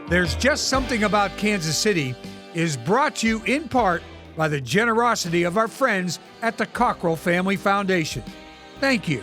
There's Just Something About Kansas City is brought to you in part by the generosity of our friends at the Cockrell Family Foundation. Thank you.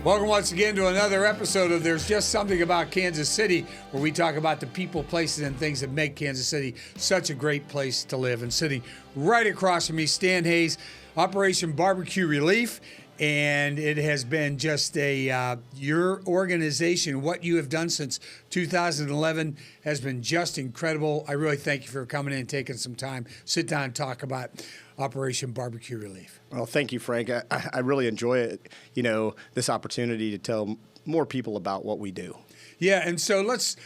Welcome once again to another episode of There's Just Something About Kansas City, where we talk about the people, places, and things that make Kansas City such a great place to live. And sitting right across from me, Stan Hayes, Operation BBQ Relief. And it has been just your organization, what you have done since 2011 has been just incredible. I really thank you for coming in and taking some time, sit down and talk about Operation BBQ Relief. Well, thank you, Frank. I really enjoy it, this opportunity to tell more people about what we do. Yeah, and so let's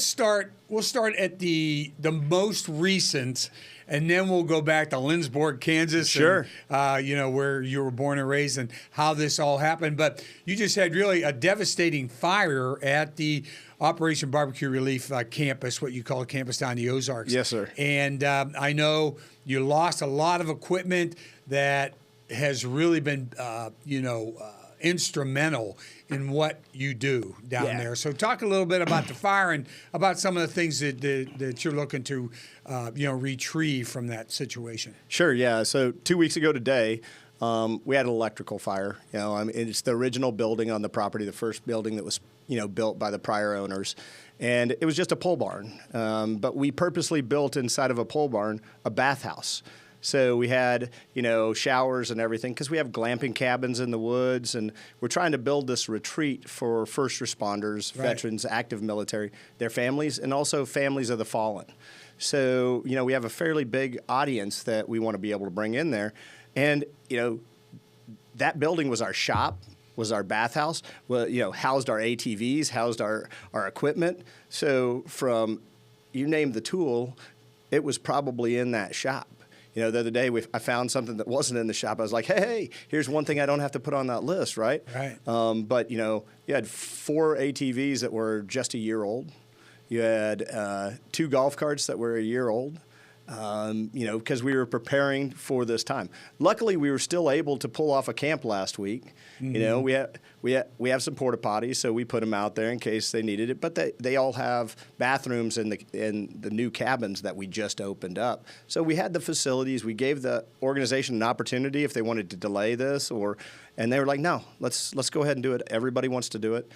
start. We'll start at the most recent, and then we'll go back to Lindsborg, Kansas. Sure. And, where you were born and raised and how this all happened. But you just had really a devastating fire at the Operation BBQ Relief campus, what you call a campus down in the Ozarks. Yes, sir. And I know you lost a lot of equipment that has really been, instrumental in what you do down there. So talk a little bit about the fire and about some of the things that you're looking to, retrieve from that situation. Sure, yeah. So 2 weeks ago today, we had an electrical fire. It's the original building on the property, the first building that was, built by the prior owners. And it was just a pole barn. But we purposely built inside of a pole barn a bathhouse. So we had, showers and everything because we have glamping cabins in the woods, and we're trying to build this retreat for first responders, veterans, active military, their families, and also families of the fallen. So, we have a fairly big audience that we want to be able to bring in there. And, that building was our shop, was our bathhouse, housed our ATVs, housed our equipment. So from, you name the tool, it was probably in that shop. The other day I found something that wasn't in the shop. I was like, hey, here's one thing I don't have to put on that list, right? Right. But, you had 4 ATVs that were just a year old. You had 2 golf carts that were a year old, because we were preparing for this time. Luckily, we were still able to pull off a camp last week. Mm-hmm. We have some porta potties, so we put them out there in case they needed it. But they all have bathrooms in the new cabins that we just opened up. So we had the facilities. We gave the organization an opportunity if they wanted to delay this, and they were like, no, let's go ahead and do it. Everybody wants to do it,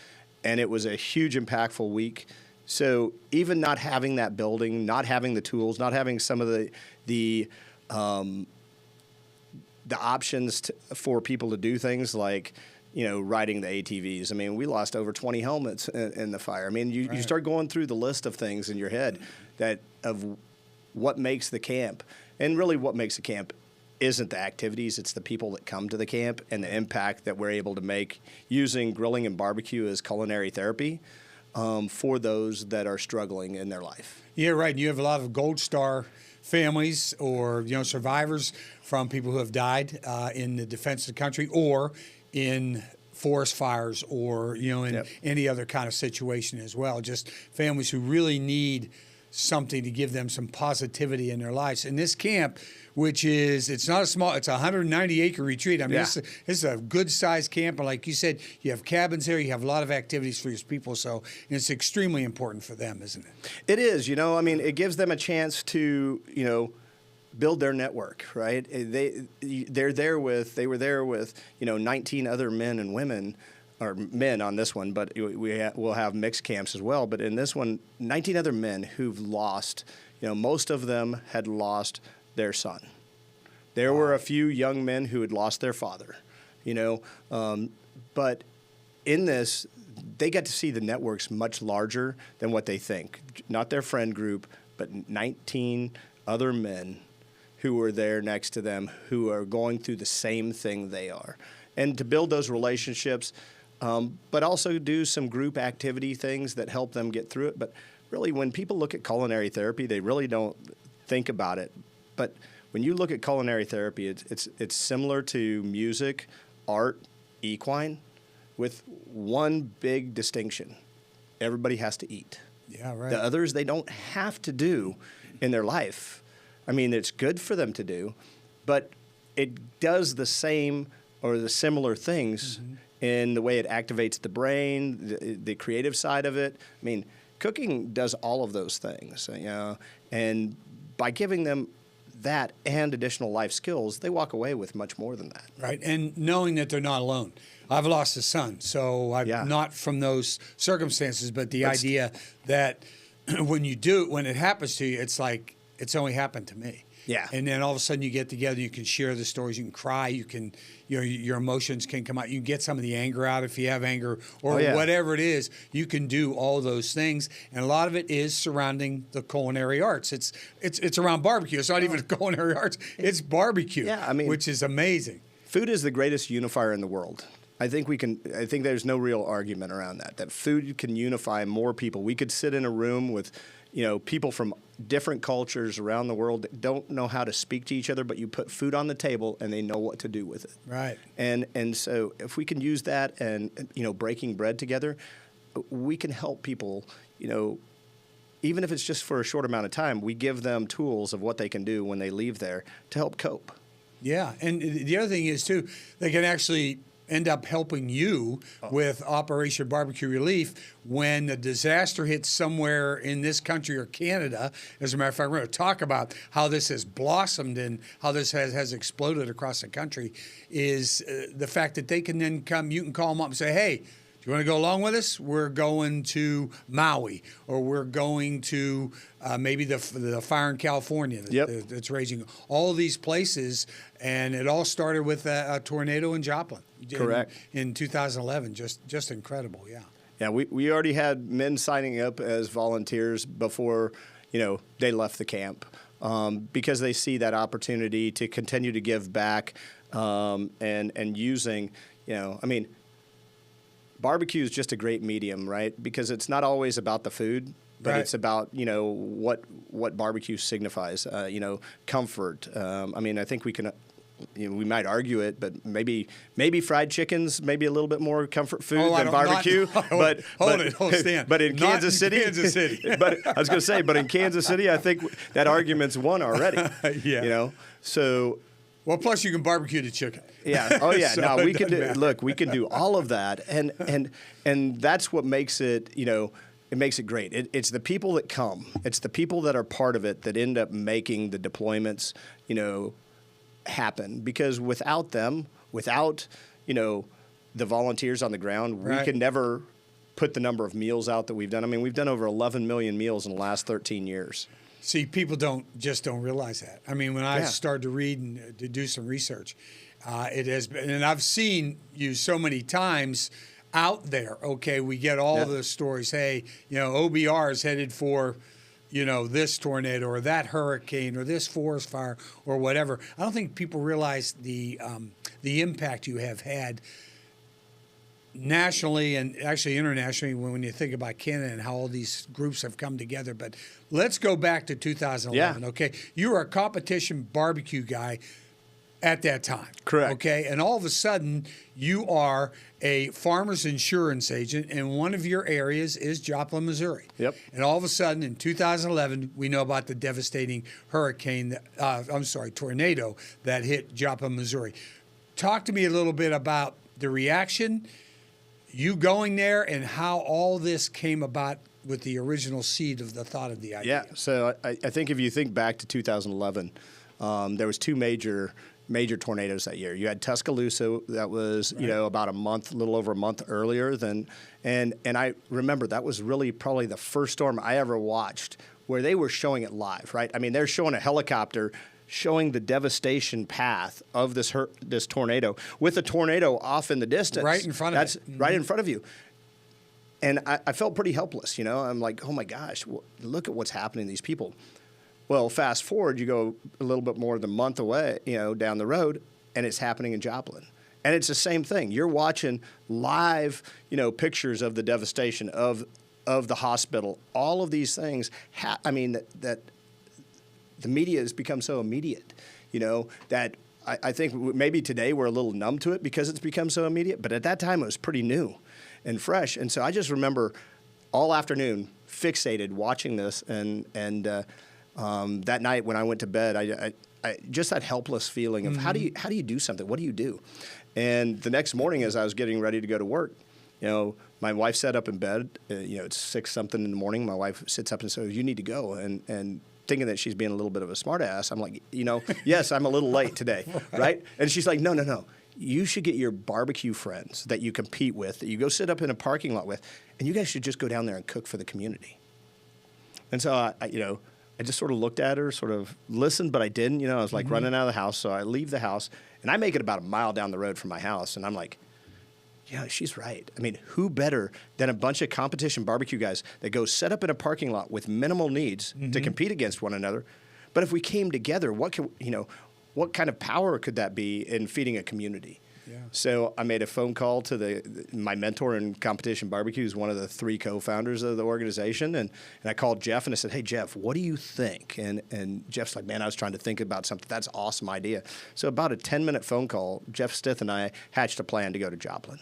and it was a huge, impactful week. So even not having that building, not having the tools, not having some of the options for people to do things like, riding the ATVs. I mean, we lost over 20 helmets in the fire. I mean, you start going through the list of things in your head of what makes the camp. And really what makes the camp isn't the activities, it's the people that come to the camp and the impact that we're able to make using grilling and barbecue as culinary therapy. For those that are struggling in their life. Yeah, right. And you have a lot of Gold Star families or, survivors from people who have died in the defense of the country or in forest fires or, in any other kind of situation as well. Just families who really need something to give them some positivity in their lives. And this camp, which is, it's not a small, it's a 190-acre retreat. I mean, this is a good-sized camp. And like you said, you have cabins there. You have a lot of activities for your people. So it's extremely important for them, isn't it? It is. It gives them a chance to, build their network, right? They were there with, 19 other men and women, or men on this one, but we'll have mixed camps as well. But in this one, 19 other men who've lost, most of them had lost their son. There were a few young men who had lost their father, but in this, they got to see the networks much larger than what they think. Not their friend group, but 19 other men who were there next to them who are going through the same thing they are. And to build those relationships, but also do some group activity things that help them get through it. But really, when people look at culinary therapy, they really don't think about it. But when you look at culinary therapy, it's similar to music, art, equine, with one big distinction. Everybody has to eat. Yeah, right. The others, they don't have to do in their life. I mean, it's good for them to do, but it does the same or the similar things in the way it activates the brain, the creative side of it. I mean, cooking does all of those things, and by giving them that and additional life skills, they walk away with much more than that. Right, and knowing that they're not alone. I've lost a son, so I'm not from those circumstances, but the idea that when it happens to you, it's like it's only happened to me. Yeah. And then all of a sudden you get together, you can share the stories, you can cry, you can, your emotions can come out. You can get some of the anger out if you have anger or whatever it is. You can do all those things. And a lot of it is surrounding the culinary arts. It's around barbecue. It's not even culinary arts. It's barbecue, which is amazing. Food is the greatest unifier in the world. I think there's no real argument around that food can unify more people. We could sit in a room with, people from different cultures around the world that don't know how to speak to each other, but you put food on the table and they know what to do with it. Right. And so if we can use that and, breaking bread together, we can help people, even if it's just for a short amount of time, we give them tools of what they can do when they leave there to help cope. Yeah. And the other thing is, too, they can actually end up helping you with Operation BBQ Relief when the disaster hits somewhere in this country or Canada. As a matter of fact, we're going to talk about how this has blossomed and how this has exploded across the country, is the fact that they can then come, you can call them up and say, hey, you want to go along with us? We're going to Maui, or we're going to maybe the fire in California that's raging. All of these places, and it all started with a tornado in Joplin. Correct. In 2011, just incredible, yeah. Yeah, we already had men signing up as volunteers before, they left the camp, because they see that opportunity to continue to give back, and using, barbecue is just a great medium, right? Because it's not always about the food, but it's about, what barbecue signifies, comfort. I think we can, we might argue it, but maybe fried chicken's maybe a little bit more comfort food than barbecue. Hold it, Stan. But in Kansas City, but I was going to say, but in Kansas City, I think that argument's won already. Yeah. So. Well, plus you can barbecue the chicken. Yeah. Oh, yeah. So no, we can do. matter. Look, we can do all of that, and that's what makes it. It makes it great. It's the people that come. It's the people that are part of it that end up making the deployments, happen. Because without them, without the volunteers on the ground, we can never put the number of meals out that we've done. We've done over 11 million meals in the last 13 years. See, people don't realize that. When I started to read and to do some research, it has been, and I've seen you so many times out there. Okay, we get all the stories. Hey, OBR is headed for, this tornado or that hurricane or this forest fire or whatever. I don't think people realize the impact you have had nationally and actually internationally when you think about Canada and how all these groups have come together. But let's go back to 2011, okay? You were a competition barbecue guy at that time. Correct. Okay, and all of a sudden you are a farmer's insurance agent, and one of your areas is Joplin, Missouri. Yep. And all of a sudden in 2011, we know about the devastating tornado that hit Joplin, Missouri. Talk to me a little bit about the reaction, you going there, and how all this came about with the original seed of the thought of the idea. Yeah, so I think if you think back to 2011, there was two major tornadoes that year. You had Tuscaloosa that was, about a little over a month earlier than, and I remember that was really probably the first storm I ever watched where they were showing it live, right? They're showing a helicopter showing the devastation path of this tornado with a tornado off in the distance. Right in front of That's right in front of you. And I felt pretty helpless, I'm like, oh my gosh, look at what's happening to these people. Well, fast forward, you go a little bit more than a month away, down the road, and it's happening in Joplin. And it's the same thing. You're watching live, pictures of the devastation of the hospital. All of these things, that the media has become so immediate, that I think maybe today we're a little numb to it because it's become so immediate. But at that time, it was pretty new and fresh. And so I just remember all afternoon fixated watching this. And that night when I went to bed, I just that helpless feeling of how do you do something? What do you do? And the next morning as I was getting ready to go to work, My wife sat up in bed. It's 6 something in the morning. My wife sits up and says, "You need to go." And thinking that she's being a little bit of a smartass, I'm like, yes, I'm a little late today, right? And she's like, no. You should get your barbecue friends that you compete with, that you go sit up in a parking lot with, and you guys should just go down there and cook for the community. And so I just sort of looked at her, sort of listened, but I didn't. I was like running out of the house, so I leave the house, and I make it about a mile down the road from my house, and I'm like, yeah, she's right. I mean, who better than a bunch of competition barbecue guys that go set up in a parking lot with minimal needs to compete against one another? But if we came together, what kind of power could that be in feeding a community? Yeah. So I made a phone call to my mentor in competition barbecue, who's one of the 3 co-founders of the organization, and I called Jeff and I said, "Hey Jeff, what do you think?" And Jeff's like, "Man, I was trying to think about something. That's an awesome idea." So about a 10-minute phone call, Jeff Stith and I hatched a plan to go to Joplin.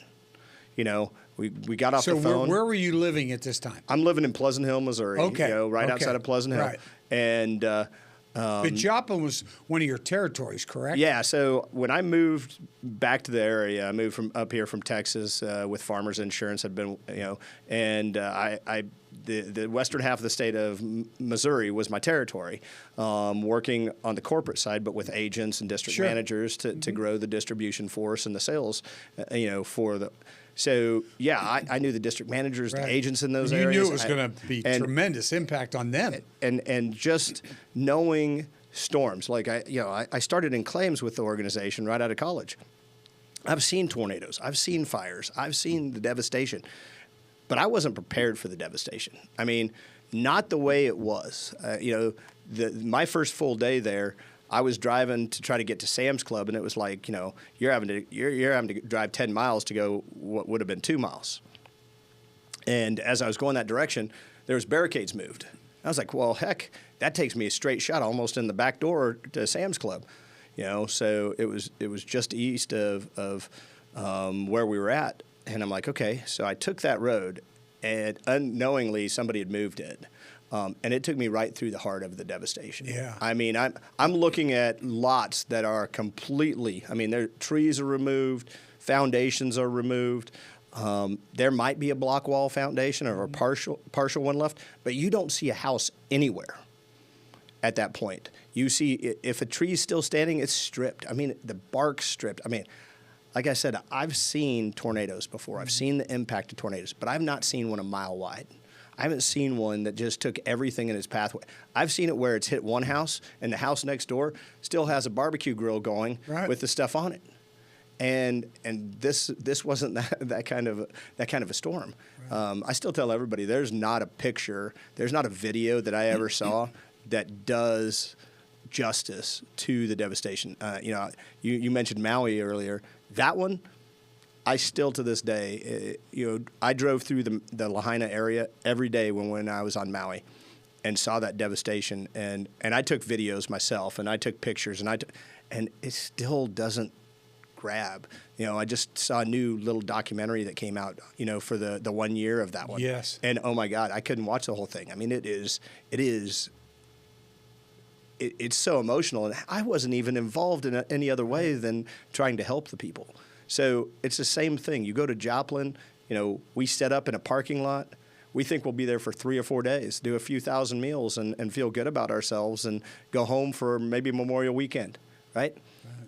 We got off the phone. So where were you living at this time? I'm living in Pleasant Hill, Missouri. Okay. Outside of Pleasant Hill. Right. And but Joplin was one of your territories, correct? Yeah. So when I moved back to the area, I moved from up here from Texas with Farmers Insurance. Had been, and the western half of the state of Missouri was my territory, working on the corporate side, but with agents and district managers to grow the distribution force and the sales, for the. So, yeah, I knew the district managers, the agents in those areas. You knew it was going to be tremendous impact on them. And just knowing storms. Like, I started in claims with the organization right out of college. I've seen tornadoes. I've seen fires. I've seen the devastation. But I wasn't prepared for the devastation. I mean, not the way it was. My first full day there, I was driving to try to get to Sam's Club, and it was like, you're having to drive 10 miles to go what would have been 2 miles. And as I was going that direction, there was barricades moved. I was like, well, heck, that takes me a straight shot almost in the back door to Sam's Club. So it was just east of where we were at. And I'm like, okay. So I took that road, and unknowingly somebody had moved it. And it took me right through the heart of the devastation. Yeah. I mean, I'm looking at lots that are completely, their trees are removed, foundations are removed. There might be a block wall foundation or a partial one left, but you don't see a house anywhere at that point. You see, if a tree is still standing, it's stripped. The bark's stripped. Like I said, I've seen tornadoes before. I've seen the impact of tornadoes, but I've not seen one a mile wide. I haven't seen one that just took everything in its pathway. I've seen it where it's hit one house, and the house next door still has a barbecue grill going with the stuff on it. And this wasn't that kind of a storm. Right. I still tell everybody there's not a picture, there's not a video that I ever saw that does justice to the devastation. You mentioned Maui earlier. That one, I still to this day, I drove through the Lahaina area every day when I was on Maui, and saw that devastation, and I took videos myself, and I took pictures, and it still doesn't grab. I just saw a new little documentary that came out, for the 1 year of that one. Yes. And oh my God, I couldn't watch the whole thing. It's so emotional, and I wasn't even involved in any other way than trying to help the people. So it's the same thing. You go to Joplin, we set up in a parking lot. We think we'll be there for 3 or 4 days, do a few thousand meals, and feel good about ourselves, and go home for maybe Memorial Weekend, right?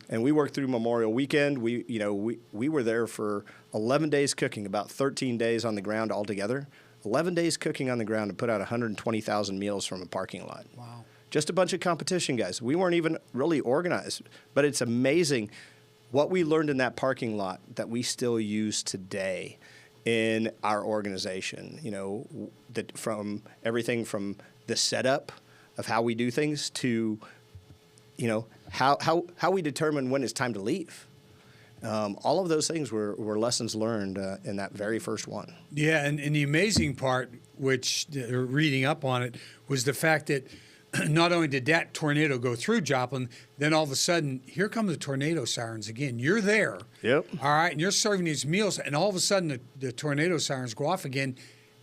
And we worked through Memorial Weekend. We were there for 11 days cooking, about 13 days on the ground altogether. 11 days cooking on the ground to put out 120,000 meals from a parking lot. Wow. Just a bunch of competition guys. We weren't even really organized, but it's amazing what we learned in that parking lot that we still use today in our organization. That from everything from the setup of how we do things to, how we determine when it's time to leave. All of those things were lessons learned in that very first one. Yeah, and the amazing part, which reading up on it, was the fact that not only did that tornado go through Joplin, then all of a sudden, here come the tornado sirens again. You're there. Yep. All right, and you're serving these meals, and all of a sudden the tornado sirens go off again,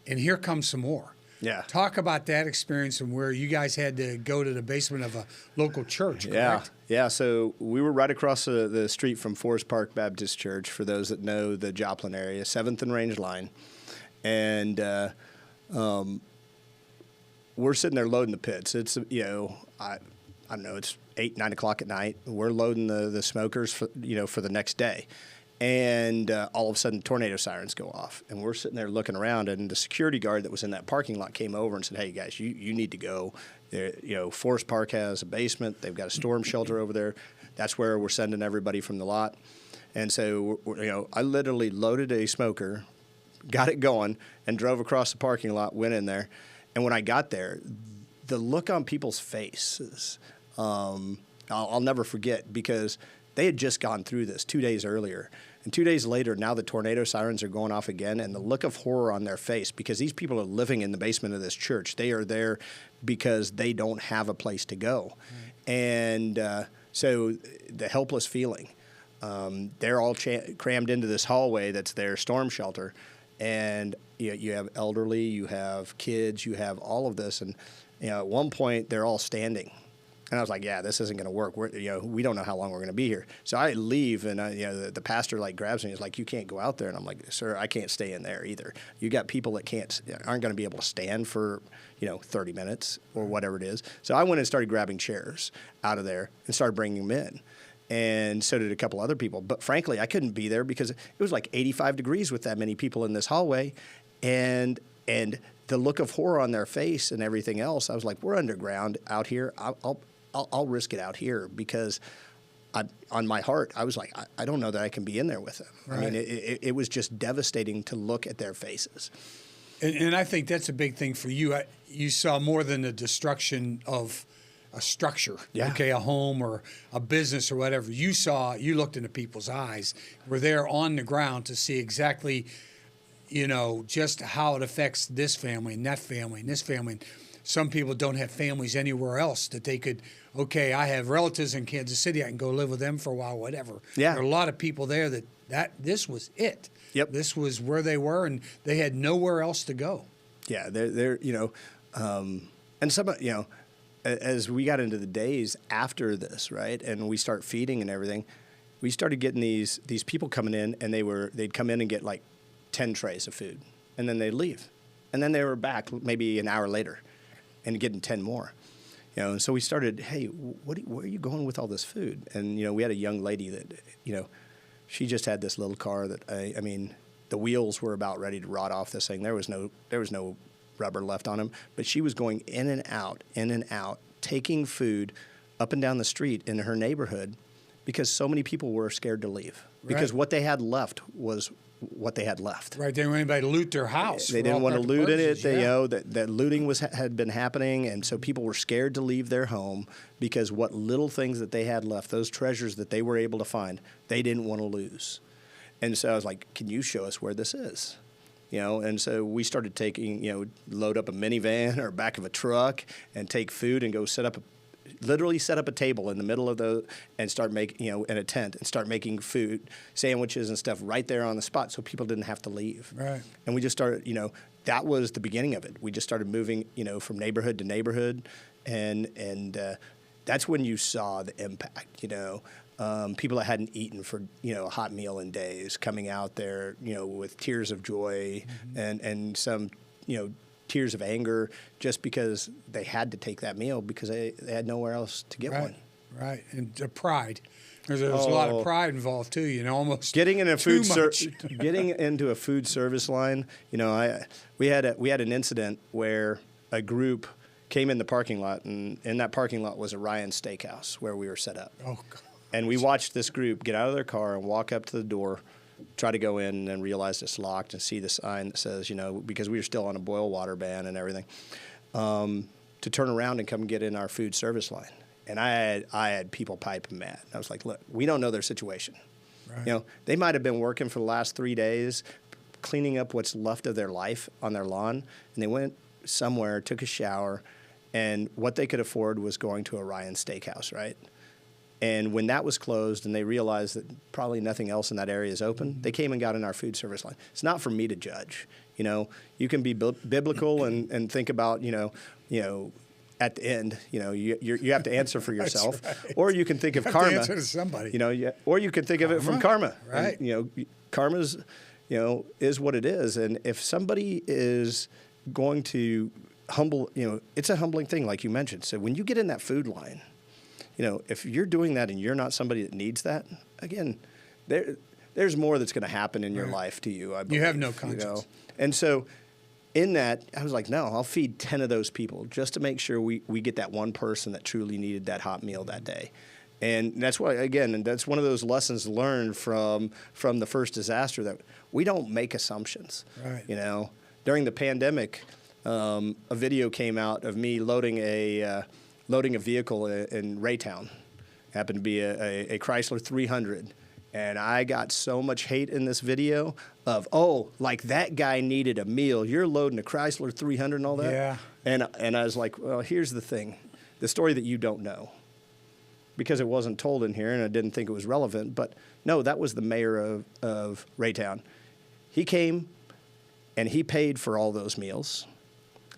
and here comes some more. Yeah. Talk about that experience and where you guys had to go to the basement of a local church, correct? Yeah. So we were right across the street from Forest Park Baptist Church, for those that know the Joplin area, 7th and Range line. And we're sitting there loading the pits. It's, I don't know, it's 8, 9 o'clock at night. We're loading the smokers for the next day. And all of a sudden, tornado sirens go off. And we're sitting there looking around, and the security guard that was in that parking lot came over and said, hey, guys, you need to go. Forest Park has a basement. They've got a storm shelter over there. That's where we're sending everybody from the lot. And so, I literally loaded a smoker, got it going, and drove across the parking lot, went in there. And when I got there, the look on people's faces, I'll never forget, because they had just gone through this 2 days earlier. And 2 days later, now the tornado sirens are going off again, and the look of horror on their face, because these people are living in the basement of this church. They are there because they don't have a place to go. Right. And so the helpless feeling, they're all crammed into this hallway that's their storm shelter. And you have elderly, you have kids, you have all of this. And at one point, they're all standing. And I was like, yeah, this isn't going to work. We don't know how long we're going to be here. So I leave, and the pastor grabs me. He's like, you can't go out there. And I'm like, sir, I can't stay in there either. You got people that aren't going to be able to stand for 30 minutes or whatever it is. So I went and started grabbing chairs out of there and started bringing them in. And so did a couple other people. But frankly, I couldn't be there because it was like 85 degrees with that many people in this hallway. And the look of horror on their face and everything else, I was like, we're underground out here. I'll risk it out here, because on my heart, I was like, I don't know that I can be in there with them. Right. I mean, it was just devastating to look at their faces. And I think that's a big thing for you. You saw more than the destruction of a structure, okay, a home or a business or whatever. You looked into people's eyes. We're there on the ground to see exactly, just how it affects this family and that family and this family. Some people don't have families anywhere else that they could, I have relatives in Kansas City, I can go live with them for a while, whatever. Yeah. There are a lot of people there that this was it. Yep. This was where they were, and they had nowhere else to go. Yeah, they're and some, as we got into the days after this, right, and we start feeding and everything, we started getting these people coming in, and they'd come in and get like 10 trays of food, and then they'd leave. And then they were back maybe an hour later and getting 10 more. And so we started, hey, where are you going with all this food? And, we had a young lady that, she just had this little car that, I mean, the wheels were about ready to rot off this thing. There was no rubber left on them. But she was going in and out, taking food up and down the street in her neighborhood, because so many people were scared to leave. Right. Because what they had left was what they had left. Right. They didn't want anybody to loot their house. They didn't want to loot it. That looting had been happening, and so people were scared to leave their home, because what little things that they had left, those treasures that they were able to find, they didn't want to lose. And so I was like, can you show us where this is? And so we started taking, load up a minivan or back of a truck and take food and go literally set up a table in the middle of and start making, in a tent, and start making food, sandwiches and stuff right there on the spot, so people didn't have to leave. Right. And we just started, that was the beginning of it. We just started moving, from neighborhood to neighborhood, and that's when you saw the impact, people that hadn't eaten for, a hot meal in days, coming out there, with tears of joy, mm-hmm. and some, tears of anger, just because they had to take that meal because they had nowhere else to get one. Right, and pride. There's a lot of pride involved too. Almost getting in getting into a food service line. We had an incident where a group came in the parking lot, and in that parking lot was a Ryan Steakhouse where we were set up. Oh, God. And we watched this group get out of their car and walk up to the door, try to go in, and then realize it's locked, and see the sign that says, because we were still on a boil water ban and everything, to turn around and come get in our food service line. And I had people piping mad. I was like, look, we don't know their situation. Right. They might have been working for the last 3 days, cleaning up what's left of their life on their lawn, and they went somewhere, took a shower, and what they could afford was going to a Ryan Steakhouse, right? And when that was closed and they realized that probably nothing else in that area is open, they came and got in our food service line. It's not for me to judge. You know, you can be biblical and think about, you know, at the end, you know, you have to answer for yourself, right. Or you can think of have karma. to answer to somebody. You know, or you can think of it from karma. Right. And, you know, karma's, you know, is what it is. And if somebody is going to humble, you know, it's a humbling thing, like you mentioned. So when you get in that food line, you know, if you're doing that and you're not somebody that needs that, again, there's more that's going to happen in your life to you. I believe, you have no conscience. You know? And so in that, I was like, no, I'll feed 10 of those people just to make sure we get that one person that truly needed that hot meal that day. And that's why, again, and that's one of those lessons learned from the first disaster, that we don't make assumptions. Right. You know, during the pandemic, a video came out of me loading a vehicle in Raytown. Happened to be a Chrysler 300. And I got so much hate in this video of, oh, like that guy needed a meal. You're loading a Chrysler 300 and all that. Yeah. And I was like, well, here's the thing. The story that you don't know. Because it wasn't told in here and I didn't think it was relevant. But no, that was the mayor of Raytown. He came and he paid for all those meals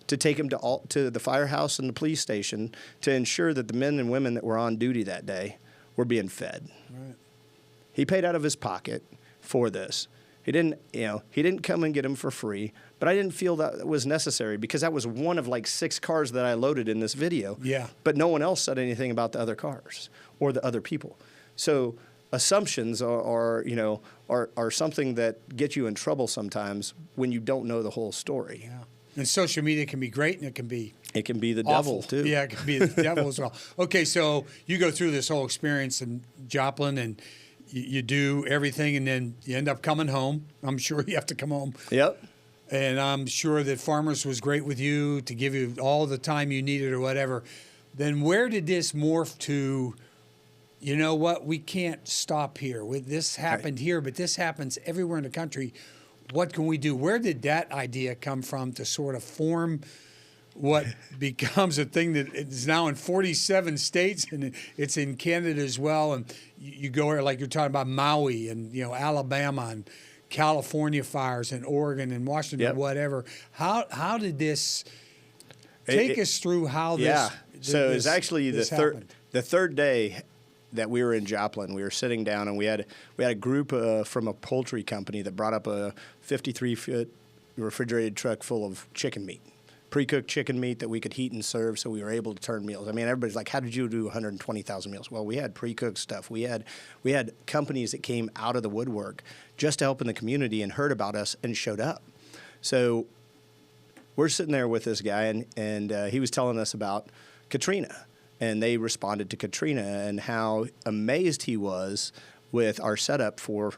to take him to the firehouse and the police station to ensure that the men and women that were on duty that day were being fed. Right. He paid out of his pocket for this. He didn't come and get them for free, but I didn't feel that was necessary because that was one of like 6 cars that I loaded in this video. Yeah. But no one else said anything about the other cars or the other people. So assumptions are something that get you in trouble sometimes when you don't know the whole story. Yeah. And social media can be great, and it can be the awful. devil too. Yeah, it can be the devil as well. Okay, so you go through this whole experience in Joplin, and you do everything, and then you end up coming home. I'm sure you have to come home. Yep. And I'm sure that Farmers was great with you to give you all the time you needed or whatever. Then where did this morph to, you know what, we can't stop here. This happened here, but this happens everywhere in the country. What can we do? Where did that idea come from to sort of form what becomes a thing that is now in 47 states, and it's in Canada as well? And you go there, like you're talking about Maui and, you know, Alabama and California fires and Oregon and Washington, Yep. whatever. How did this take us through how this? Yeah. So it was actually this the third day that we were in Joplin. We were sitting down, and we had a group from a poultry company that brought up a 53-foot refrigerated truck full of chicken meat, pre-cooked chicken meat that we could heat and serve, so we were able to turn meals. I mean, everybody's like, how did you do 120,000 meals? Well, we had pre-cooked stuff. We had companies that came out of the woodwork just to help in the community and heard about us and showed up. So we're sitting there with this guy, and he was telling us about Katrina. And they responded to Katrina and how amazed he was with our setup for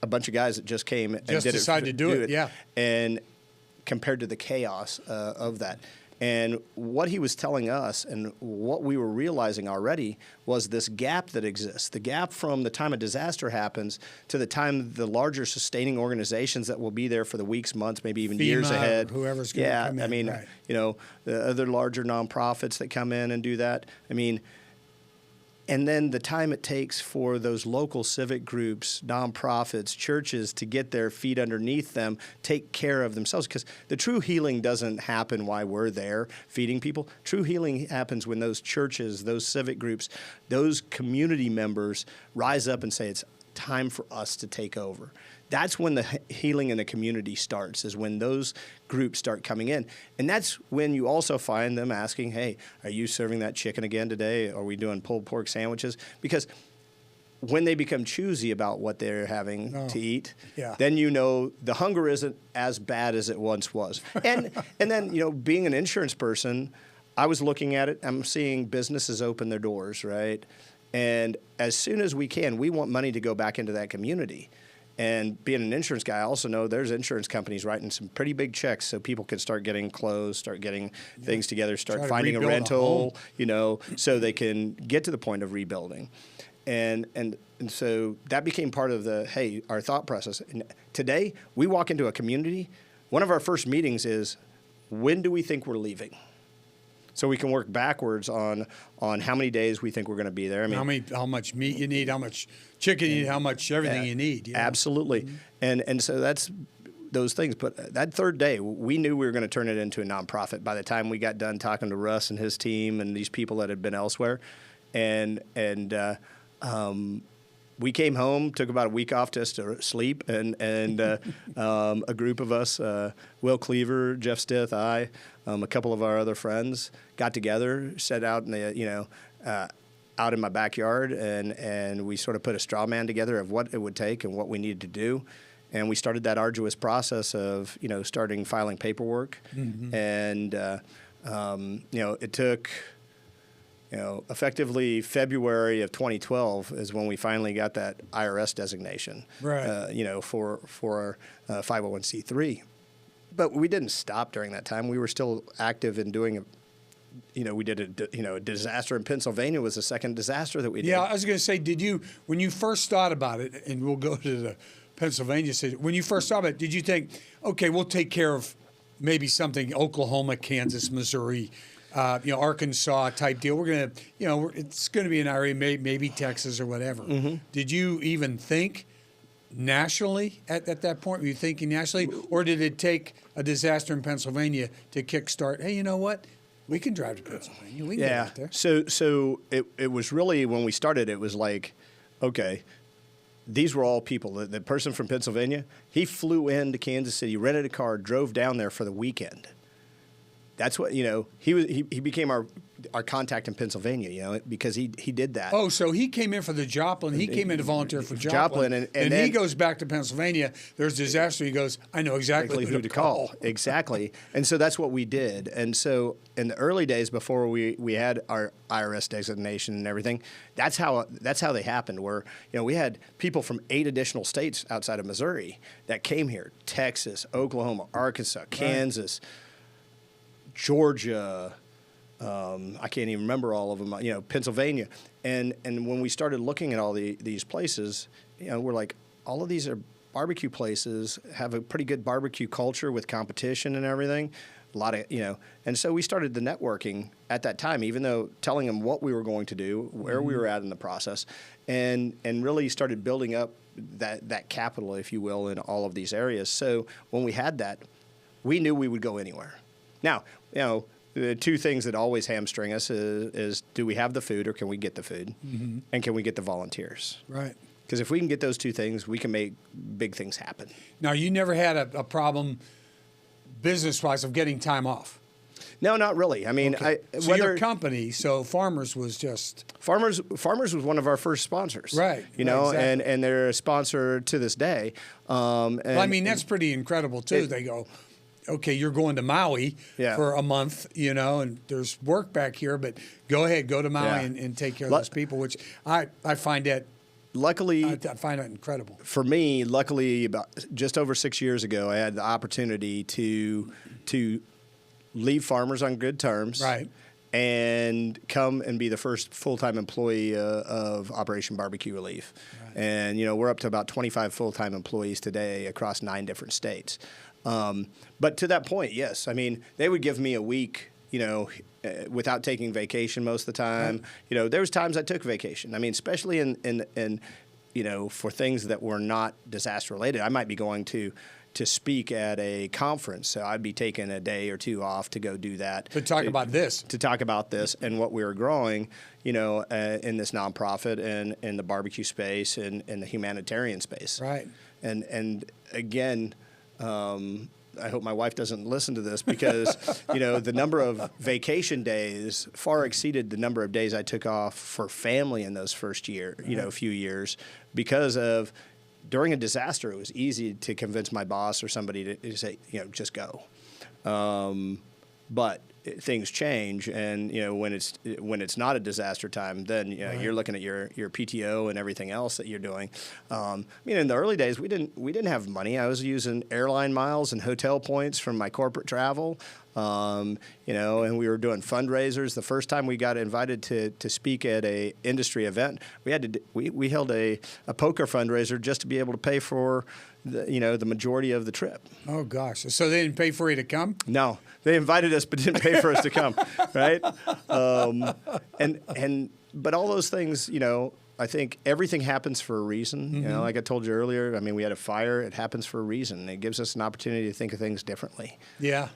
a bunch of guys that just came and decided to do it. Yeah. And compared to the chaos of that. And what he was telling us and what we were realizing already was this gap that exists. The gap from the time a disaster happens to the time the larger sustaining organizations that will be there for the weeks, months, maybe even FEMA, years ahead. Whoever's going to come in. I mean, right. You know, the other larger nonprofits that come in and do that. I mean, and then the time it takes for those local civic groups, nonprofits, churches to get their feet underneath them, take care of themselves. Because the true healing doesn't happen while we're there feeding people. True healing happens when those churches, those civic groups, those community members rise up and say, it's time for us to take over. That's when the healing in the community starts, is when those groups start coming in. And that's when you also find them asking, hey, are you serving that chicken again today? Are we doing pulled pork sandwiches? Because when they become choosy about what they're having to eat, then you know the hunger isn't as bad as it once was. And then, you know, being an insurance person, I was looking at it, I'm seeing businesses open their doors, right? And as soon as we can, we want money to go back into that community. And being an insurance guy, I also know there's insurance companies writing some pretty big checks so people can start getting clothes, start getting things together, start finding a rental, you know, so they can get to the point of rebuilding. And so that became part of our thought process. And today, we walk into a community. One of our first meetings is, when do we think we're leaving? so we can work backwards on how many days we think we're going to be there. I mean, how much meat you need, how much chicken you need, how much everything you need. Yeah. Absolutely. And so that's those things. But that third day, we knew we were going to turn it into a nonprofit by the time we got done talking to Russ and his team and these people that had been elsewhere. And we came home, took about a week off just to sleep, and a group of us, Will Cleaver, Jeff Stith, I, a couple of our other friends, got together, set out in the out in my backyard, and we sort of put a straw man together of what it would take and what we needed to do, and we started that arduous process of starting filing paperwork, and it took. Effectively February of 2012 is when we finally got that IRS designation, right? For 501c3. But we didn't stop during that time. We were still active in doing we did a disaster in Pennsylvania was the second disaster that we did. Yeah, I was going to say, did you, when you first thought about it, and we'll go to the Pennsylvania city, when you first thought about it, did you think, okay, we'll take care of maybe something Oklahoma, Kansas, Missouri, Arkansas type deal. We're going to, it's going to be an area, maybe Texas or whatever. Did you even think nationally at that point? Were you thinking nationally? Or did it take a disaster in Pennsylvania to kickstart, hey, you know what? We can drive to Pennsylvania. We can get out there. So it was really, when we started, it was like, okay, these were all people. The person from Pennsylvania, he flew into Kansas City, rented a car, drove down there for the weekend. That's what he became our contact in Pennsylvania, because he did that. Oh, so he came in for the Joplin. He came in to volunteer for Joplin, and then he goes back to Pennsylvania. There's disaster. He goes, I know exactly who to call. Exactly, and so that's what we did. And so in the early days before we had our IRS designation and everything, that's how they happened. Where we had people from 8 additional states outside of Missouri that came here: Texas, Oklahoma, Arkansas, Kansas. Right. Georgia, I can't even remember all of them. Pennsylvania, and when we started looking at all these places, we're like, all of these are barbecue places, have a pretty good barbecue culture with competition and everything. A lot of and so we started the networking at that time, even though telling them what we were going to do, where we were at in the process, and really started building up that capital, if you will, in all of these areas. So when we had that, we knew we would go anywhere. Now, the two things that always hamstring us is do we have the food or can we get the food? And can we get the volunteers? Right. Because if we can get those two things, we can make big things happen. Now, you never had a problem business-wise of getting time off? No, not really. I mean, okay. So your company, Farmers was just... Farmers was one of our first sponsors. Right. Exactly. and they're a sponsor to this day. Well, I mean, that's pretty incredible, too. They go... Okay, you're going to Maui for a month, and there's work back here, but go ahead, go to Maui and take care of those people, which I find that. Luckily, I find that incredible. For me, about just over 6 years ago, I had the opportunity to leave Farmers on good terms, right, and come and be the first full-time employee of Operation BBQ Relief. Right. And we're up to about 25 full-time employees today across 9 different states. But to that point, yes. I mean, they would give me a week, without taking vacation most of the time. Right. There was times I took vacation. I mean, especially in for things that were not disaster related. I might be going to speak at a conference, so I'd be taking a day or two off to go do that. To talk about this. To talk about this and what we were growing, in this nonprofit and in the barbecue space and in the humanitarian space. Right. And again. I hope my wife doesn't listen to this because, the number of vacation days far exceeded the number of days I took off for family in those first few years because of during a disaster, it was easy to convince my boss or somebody to say, just go. But things change, and when it's not a disaster time, then you're looking at your PTO and everything else that you're doing. In the early days, we didn't have money. I was using airline miles and hotel points from my corporate travel. And we were doing fundraisers. The first time we got invited to speak at a industry event, we held a poker fundraiser just to be able to pay for the majority of the trip. Oh gosh! So they didn't pay for you to come? No, they invited us, but didn't pay for us to come, right? But all those things, I think everything happens for a reason. Like I told you earlier, I mean, we had a fire. It happens for a reason. It gives us an opportunity to think of things differently. Yeah,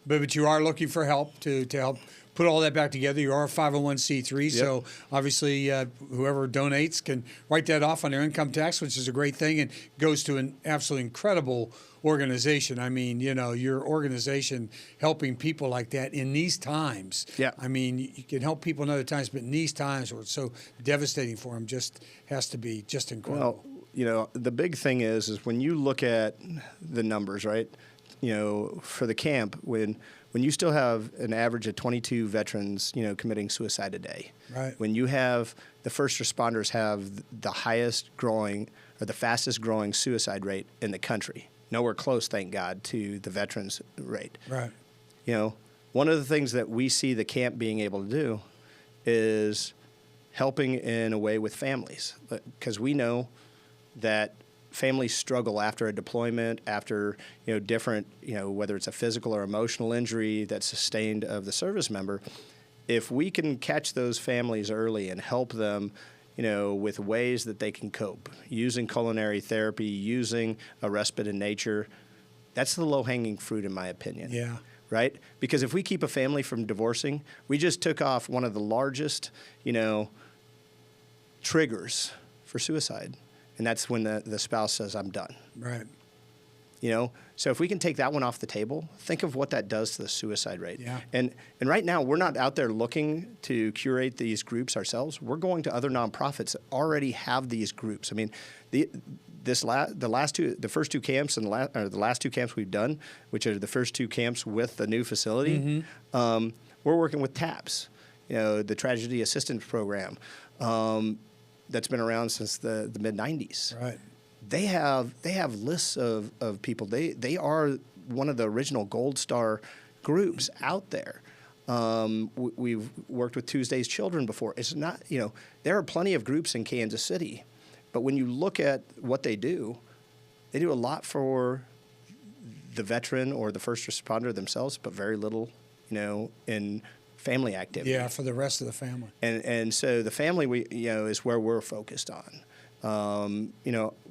but you are looking for help to help put all that back together. You are a 501c3, Yep. so obviously whoever donates can write that off on their income tax, which is a great thing, and goes to an absolutely incredible organization. I mean, your organization helping people like that in these times. Yeah. I mean, you can help people in other times, but in these times where it's so devastating for them, just has to be just incredible. Well, the big thing is when you look at the numbers, right? For the camp, when you still have an average of 22 veterans, committing suicide a day. Right. When you have the first responders have the highest growing or the fastest growing suicide rate in the country. Nowhere close, thank God, to the veterans rate. Right. One of the things that we see the camp being able to do is helping in a way with families, because we know that families struggle after a deployment, after different, whether it's a physical or emotional injury that's sustained of the service member. If we can catch those families early and help them, with ways that they can cope, using culinary therapy, using a respite in nature, that's the low-hanging fruit, in my opinion. Yeah. Right? Because if we keep a family from divorcing, we just took off one of the largest, triggers for suicide. And that's when the spouse says, I'm done. Right. So if we can take that one off the table, think of what that does to the suicide rate. Yeah. And right now, we're not out there looking to curate these groups ourselves. We're going to other nonprofits that already have these groups. I mean, the first two camps and the last two camps we've done, which are the first two camps with the new facility, we're working with TAPS, the Tragedy Assistance Program. That's been around since the mid-'90s. Right. They have lists of people. They are one of the original Gold Star groups out there. We've worked with Tuesday's Children before. It's not, there are plenty of groups in Kansas City, but when you look at what they do a lot for the veteran or the first responder themselves, but very little, in family activity. Yeah, for the rest of the family. And so the family, is where we're focused on.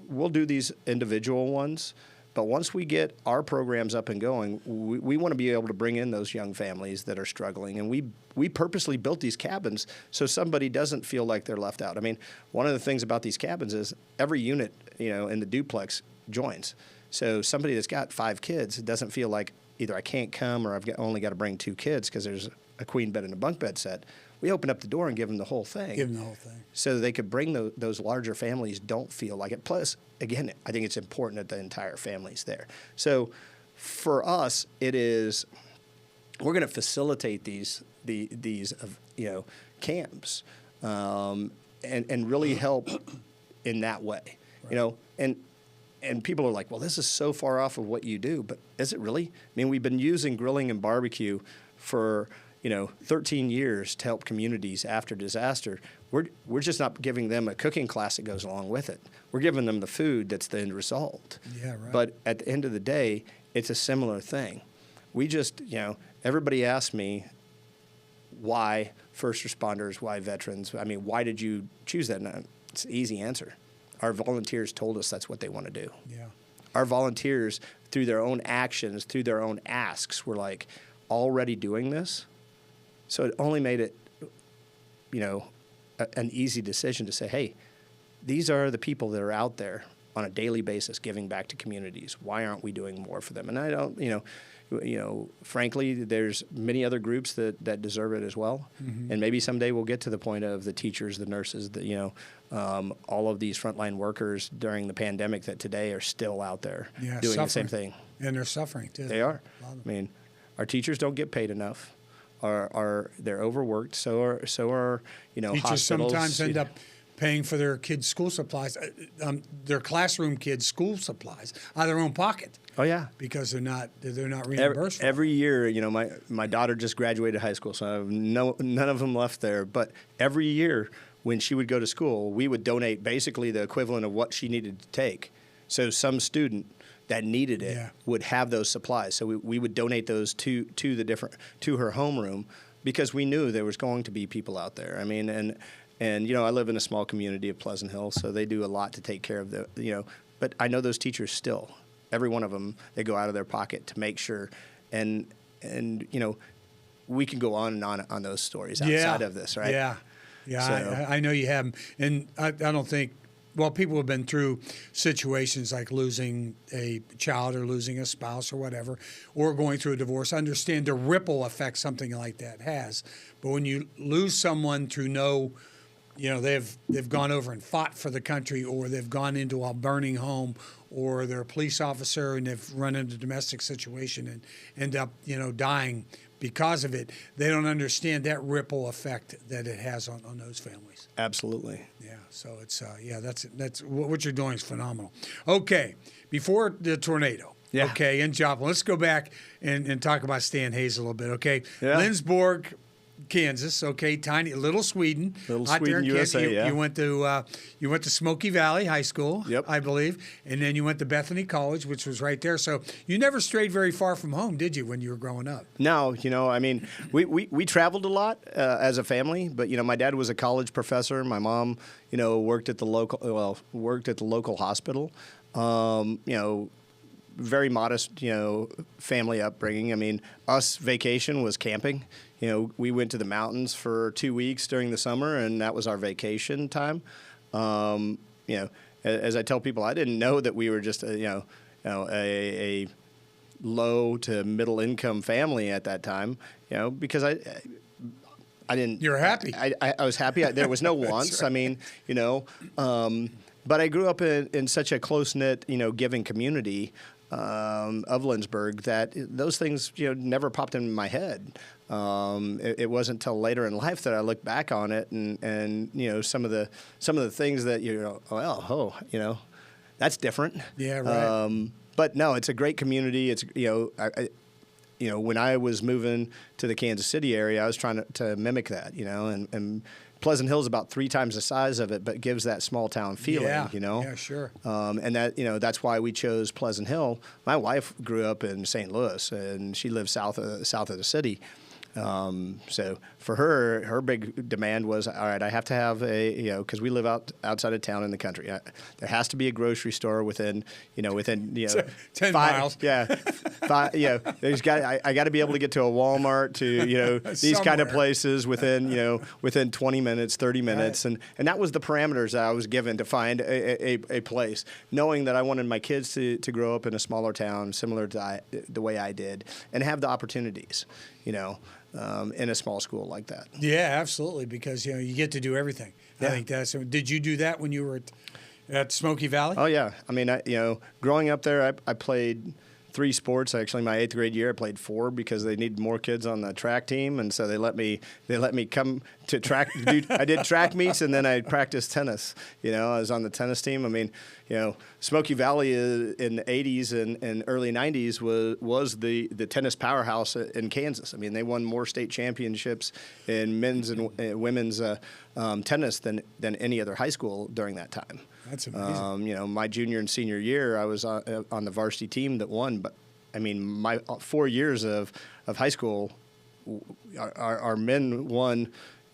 We'll do these individual ones, but once we get our programs up and going, we want to be able to bring in those young families that are struggling. And we purposely built these cabins so somebody doesn't feel like they're left out. I mean, one of the things about these cabins is every unit, in the duplex joins. So somebody that's got 5 kids doesn't feel like either I can't come or I've only got to bring 2 kids because there's a queen bed and a bunk bed set. We open up the door and give them the whole thing. Give them the whole thing. So they could bring those larger families don't feel like it. Plus, again, I think it's important that the entire family's there. So for us, it is, we're going to facilitate these camps and really help in that way. Right. And people are like, well, this is so far off of what you do, but is it really? I mean, we've been using grilling and barbecue for 13 years to help communities after disaster. We're just not giving them a cooking class that goes along with it. We're giving them the food that's the end result. Yeah, right. But at the end of the day, it's a similar thing. We just, everybody asks me why first responders, why veterans. I mean, why did you choose that? And it's an easy answer. Our volunteers told us that's what they want to do. Yeah. Our volunteers, through their own actions, through their own asks, were like already doing this. So it only made it, an easy decision to say, hey, these are the people that are out there on a daily basis giving back to communities. Why aren't we doing more for them? And I don't, frankly, there's many other groups that deserve it as well. Mm-hmm. And maybe someday we'll get to the point of the teachers, the nurses, all of these frontline workers during the pandemic that today are still out there doing the same thing. And they're suffering too. They are. I mean, our teachers don't get paid enough. They're overworked? So are teachers hospitals. Sometimes end up paying for their kids' school supplies, their classroom kids' school supplies out of their own pocket. Oh yeah, because they're not reimbursed. Every year, my daughter just graduated high school, so I have none of them left there. But every year, when she would go to school, we would donate basically the equivalent of what she needed to take. So some student that needed it would have those supplies. So we would donate those to her homeroom, because we knew there was going to be people out there. I mean, and I live in a small community of Pleasant Hill, so they do a lot to take care of but I know those teachers still, every one of them, they go out of their pocket to make sure, and we can go on and on those stories outside of this, right? Yeah, So, I know you have them, and I don't think. Well, people have been through situations like losing a child or losing a spouse or whatever, or going through a divorce. Understand the ripple effect something like that has. But when you lose someone through they've gone over and fought for the country, or they've gone into a burning home, or they're a police officer and they've run into a domestic situation and end up, dying because of it, they don't understand that ripple effect that it has on those families. Absolutely. Yeah. So it's that's what you're doing is phenomenal. Okay, before the tornado. Yeah. Okay, in Joplin, let's go back and talk about Stan Hayes a little bit. Okay, yeah. Lindsborg, Kansas. Okay, tiny little Sweden. Little Sweden, USA. You went to Smoky Valley High School, yep. I believe, and then you went to Bethany College, which was right there. So you never strayed very far from home, did you, when you were growing up? No, I mean, we traveled a lot as a family, but my dad was a college professor. My mom, worked at the local hospital. Very modest, family upbringing. I mean, us vacation was camping. We went to the mountains for 2 weeks during the summer, and that was our vacation time. As I tell people, I didn't know that we were just a low to middle income family at that time. Because I didn't. You're happy. I was happy. There was no wants. Right. I mean, but I grew up in such a close knit, giving community of Lindsborg that those things, never popped in my head. It wasn't until later in life that I looked back on it and some of the things that that's different. Yeah, right. But no, it's a great community. It's when I was moving to the Kansas City area, I was trying to mimic that, and Pleasant Hill is about 3 times the size of it, but gives that small town feeling, Yeah, sure. And that, that's why we chose Pleasant Hill. My wife grew up in St. Louis, and she lived south of the city. So for her big demand was, all right, I have to have because we live outside of town in the country. There has to be a grocery store within 10 miles. miles. Yeah. I got to be able to get to a Walmart, to, these kind of places within 20 minutes, 30 minutes. Right. And that was the parameters that I was given to find a place, knowing that I wanted my kids to grow up in a smaller town, similar to the way I did, and have the opportunities, in a small school like that. Yeah, absolutely, because you get to do everything. Yeah. I think that's. Did you do that when you were at Smoky Valley? Oh yeah, I mean, growing up there, I played 3 sports. Actually, my 8th grade year, I played 4 because they needed more kids on the track team, and so they let me come to track. I did track meets, and then I practiced tennis. I was on the tennis team. I mean, Smoky Valley in the 80s and early 90s was the tennis powerhouse in Kansas. I mean, they won more state championships in men's and women's tennis than any other high school during that time. That's amazing. My junior and senior year, I was on the varsity team that won. But I mean, my 4 years of high school, our men won.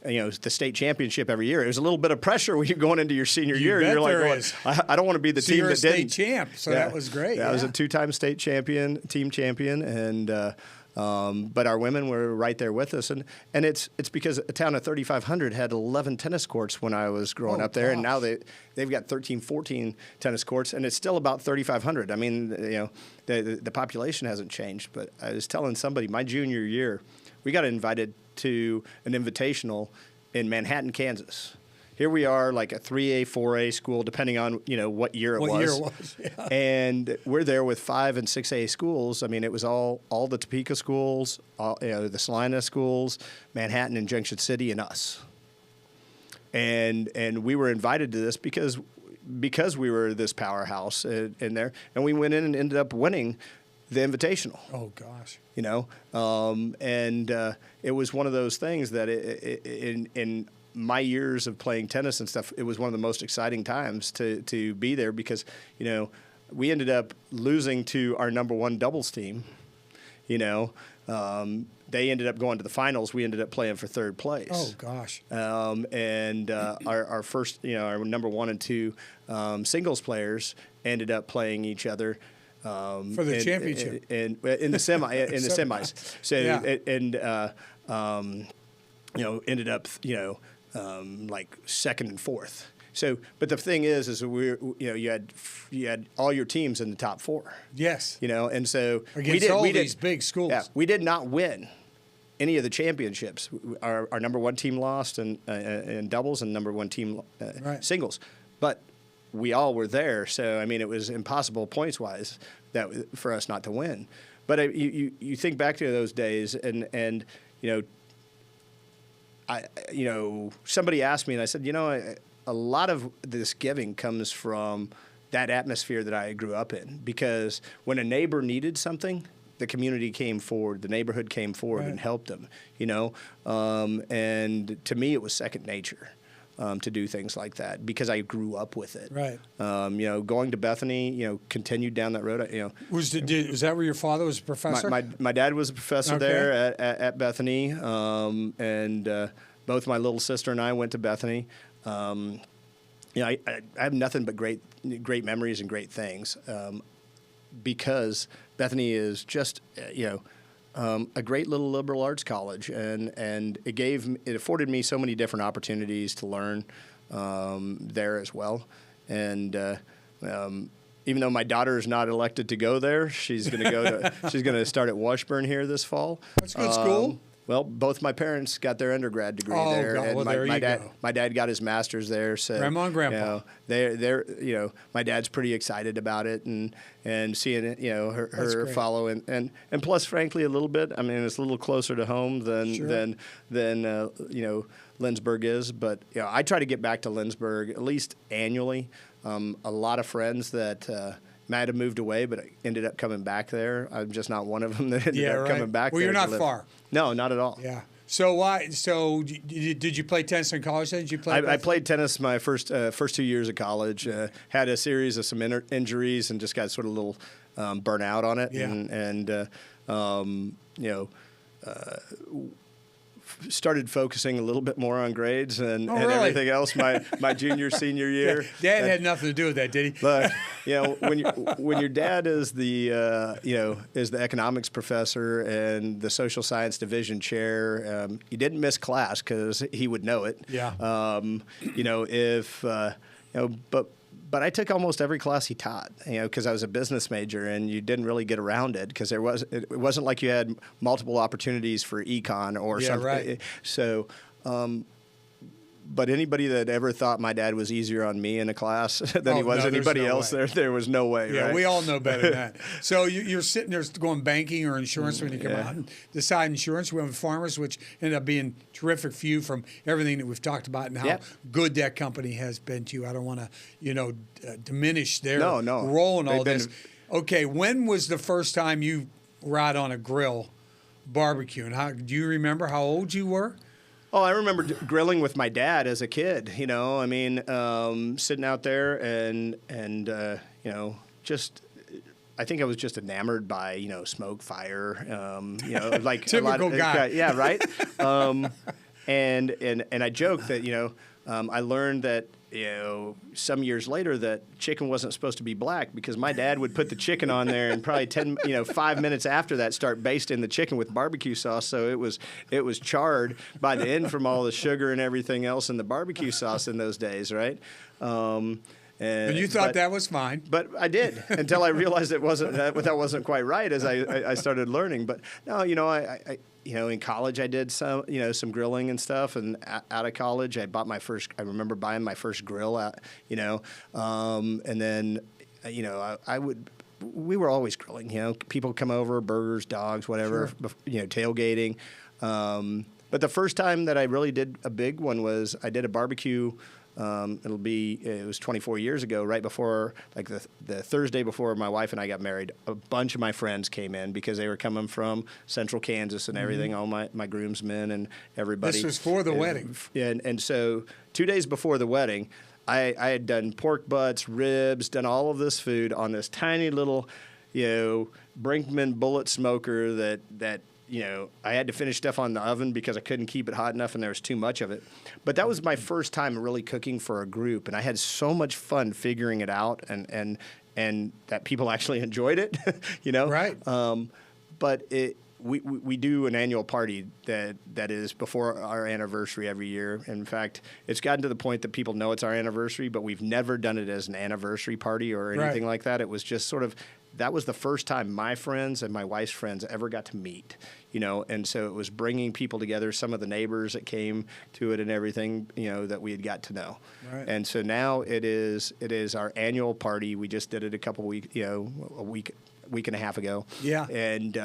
The state championship every year. It was a little bit of pressure when you're going into your senior year. You're like, I don't want to be the team you're that didn't. State champ, so that was great. I was a 2-time state champion, team champion, and but our women were right there with us, and it's because a town of 3,500 had 11 tennis courts when I was growing up there, and now they've got 13, 14 tennis courts, and it's still about 3,500. I mean, the population hasn't changed, but I was telling somebody my junior year, we got invited to an invitational in Manhattan, Kansas. Here we are, like a 3A, 4A school, depending on what year it was. Yeah. And we're there with 5 and 6A schools. I mean, it was all the Topeka schools, the Salina schools, Manhattan and Junction City, and us. And we were invited to this because we were this powerhouse in there, and we went in and ended up winning the invitational. Oh gosh. It was one of those things that in my years of playing tennis and stuff, it was one of the most exciting times to be there because, we ended up losing to our number one doubles team. You know, they ended up going to the finals. We ended up playing for third place. Oh gosh! And our first, our number 1 and 2 singles players ended up playing each other for the championship and in the semis. So ended up like second and fourth. So, but the thing is you had all your teams in the top 4. Yes. And so against all these big schools. Yeah, we did not win any of the championships. Our number 1 team lost in doubles, and number 1 team singles, but we all were there. So I mean, it was impossible points wise for us not to win. But you think back to those days, and somebody asked me, and I said, a lot of this giving comes from that atmosphere that I grew up in, because when a neighbor needed something, the community came forward, the neighborhood came forward and helped them, and to me it was second nature to do things like that because I grew up with it. Right. Going to Bethany, continued down that road. Was that where your father was a professor? My dad was a professor there at Bethany, and both my little sister and I went to Bethany. I have nothing but great memories and great things because Bethany is just a great little liberal arts college, and it afforded me so many different opportunities to learn there as well. And even though my daughter is not elected to go there, she's going to start at Washburn here this fall. That's a good school. Well, both my parents got their undergrad degree there, and my dad got his master's there. So Grandma and Grandpa, they're my dad's pretty excited about it, and seeing it, her follow, and plus, frankly, a little bit. I mean, it's a little closer to home than Lindsborg is, but I try to get back to Lindsborg at least annually. A lot of friends that might have moved away, but I ended up coming back there. I'm just not one of them that ended up coming back. Well, there you're not far. No, not at all. Yeah. So why? So did you play tennis in college? Then did you play? I played tennis my first 2 years of college. Had a series of some injuries and just got sort of a little burnt out on it. Yeah. Started focusing a little bit more on grades and really? everything else my junior, senior year. Dad had nothing to do with that, did he? Look, when your dad is the economics professor and the social science division chair, you didn't miss class because he would know it. Yeah. But I took almost every class he taught, because I was a business major, and you didn't really get around it because it wasn't like you had multiple opportunities for econ or something. Right. So, but anybody that ever thought my dad was easier on me in a class than he was anybody else, there was no way. Yeah, right? We all know better than that. So you're sitting there going banking or insurance when you come out and decide insurance. We have farmers, which ended up being terrific for you from everything that we've talked about and how good that company has been to you. I don't want to, diminish their role in all this. Okay, when was the first time you were out on a grill barbecuing? Do you remember how old you were? Oh, I remember grilling with my dad as a kid. Sitting out there and just. I think I was just enamored by smoke, fire, like typical guy. Yeah, right. And I joke that I learned that some years later that chicken wasn't supposed to be black because my dad would put the chicken on there and probably 5 minutes after that start basting the chicken with barbecue sauce, so it was charred by the end from all the sugar and everything else in the barbecue sauce in those days, right? And you thought that was fine, but I did until I realized that wasn't quite right as I started learning. But no, I in college I did some grilling and stuff, and out of college I remember buying my first grill and then we were always grilling. People come over, burgers, dogs, whatever, tailgating. But the first time that I really did a big one was I did a barbecue. It was 24 years ago, right before, like the Thursday before my wife and I got married. A bunch of my friends came in because they were coming from central Kansas and everything, all my groomsmen and everybody. This was for the wedding. And so 2 days before the wedding, I had done pork butts, ribs, done all of this food on this tiny little, Brinkman bullet smoker that I had to finish stuff on the oven because I couldn't keep it hot enough and there was too much of it. But that was my first time really cooking for a group, and I had so much fun figuring it out and that people actually enjoyed it, Right. But we do an annual party that is before our anniversary every year. In fact, it's gotten to the point that people know it's our anniversary, but we've never done it as an anniversary party or anything like that. It was just sort of, that was the first time my friends and my wife's friends ever got to meet, and so it was bringing people together, some of the neighbors that came to it and everything, that we had got to know. Right. And so now it is our annual party. We just did it a week and a half ago. Yeah. And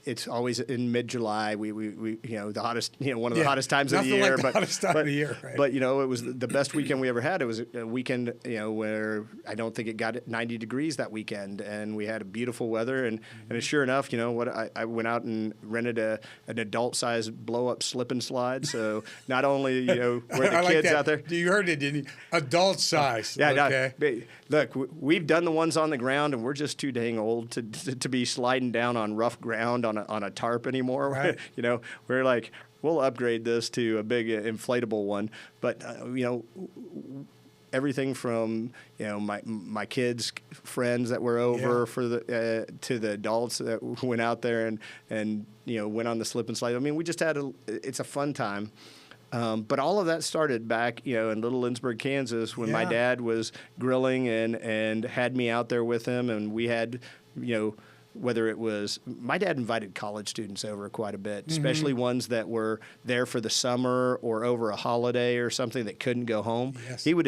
it's always in mid-July. We the hottest, one of the hottest times of the Nothing year. like the hottest time of the year, right? But, it was the best weekend we ever had. It was a weekend, where I don't think it got 90 degrees that weekend. And we had beautiful weather. And sure enough, I went out and rented an adult-sized blow-up slip and slide. So not only, were the kids out there. You heard it, didn't you? Adult size. Yeah, okay. No, look, we've done the ones on the ground, and we're just too dang old to be sliding down on rough ground on a tarp anymore. Right. We're like, we'll upgrade this to a big inflatable one. But everything from my kids' friends that were over for the to the adults that went out there and went on the slip and slide. I mean, we just had it's a fun time. But all of that started back, in Little Lindsborg, Kansas, when my dad was grilling and had me out there with him, and we had, whether it was my dad invited college students over quite a bit, especially ones that were there for the summer or over a holiday or something that couldn't go home. Yes. He would,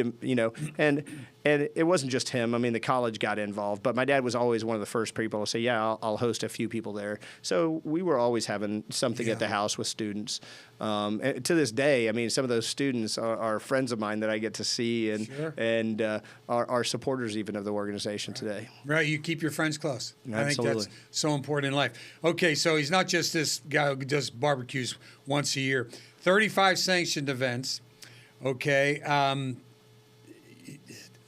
and it wasn't just him. I mean, the college got involved, but my dad was always one of the first people to say, "Yeah, I'll host a few people there." So we were always having something at the house with students. And to this day, I mean, some of those students are friends of mine that I get to see and are supporters even of the organization today. Right, you keep your friends close. Absolutely. I think that's so important in life. Okay, so he's not just this guy who does barbecues once a year. 35 sanctioned events. Okay,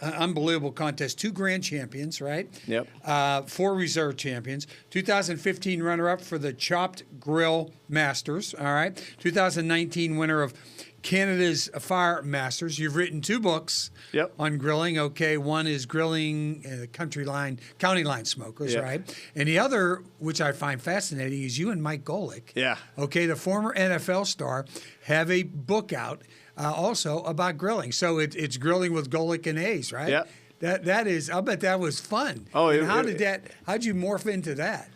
unbelievable contest. 2 grand champions, right? Yep. 4 reserve champions. 2015 runner-up for the Chopped Grill Masters, all right? 2019 winner of Canada's Fire Masters. You've written 2 books on grilling. Okay, one is Grilling County Line Smokers, right? And the other, which I find fascinating, is you and Mike Golick. Yeah. Okay, the former NFL star, have a book out also about grilling. So it's Grilling with Golick and Hayes, right? Yeah. That is, I'll bet that was fun. Oh, and how'd you morph into that?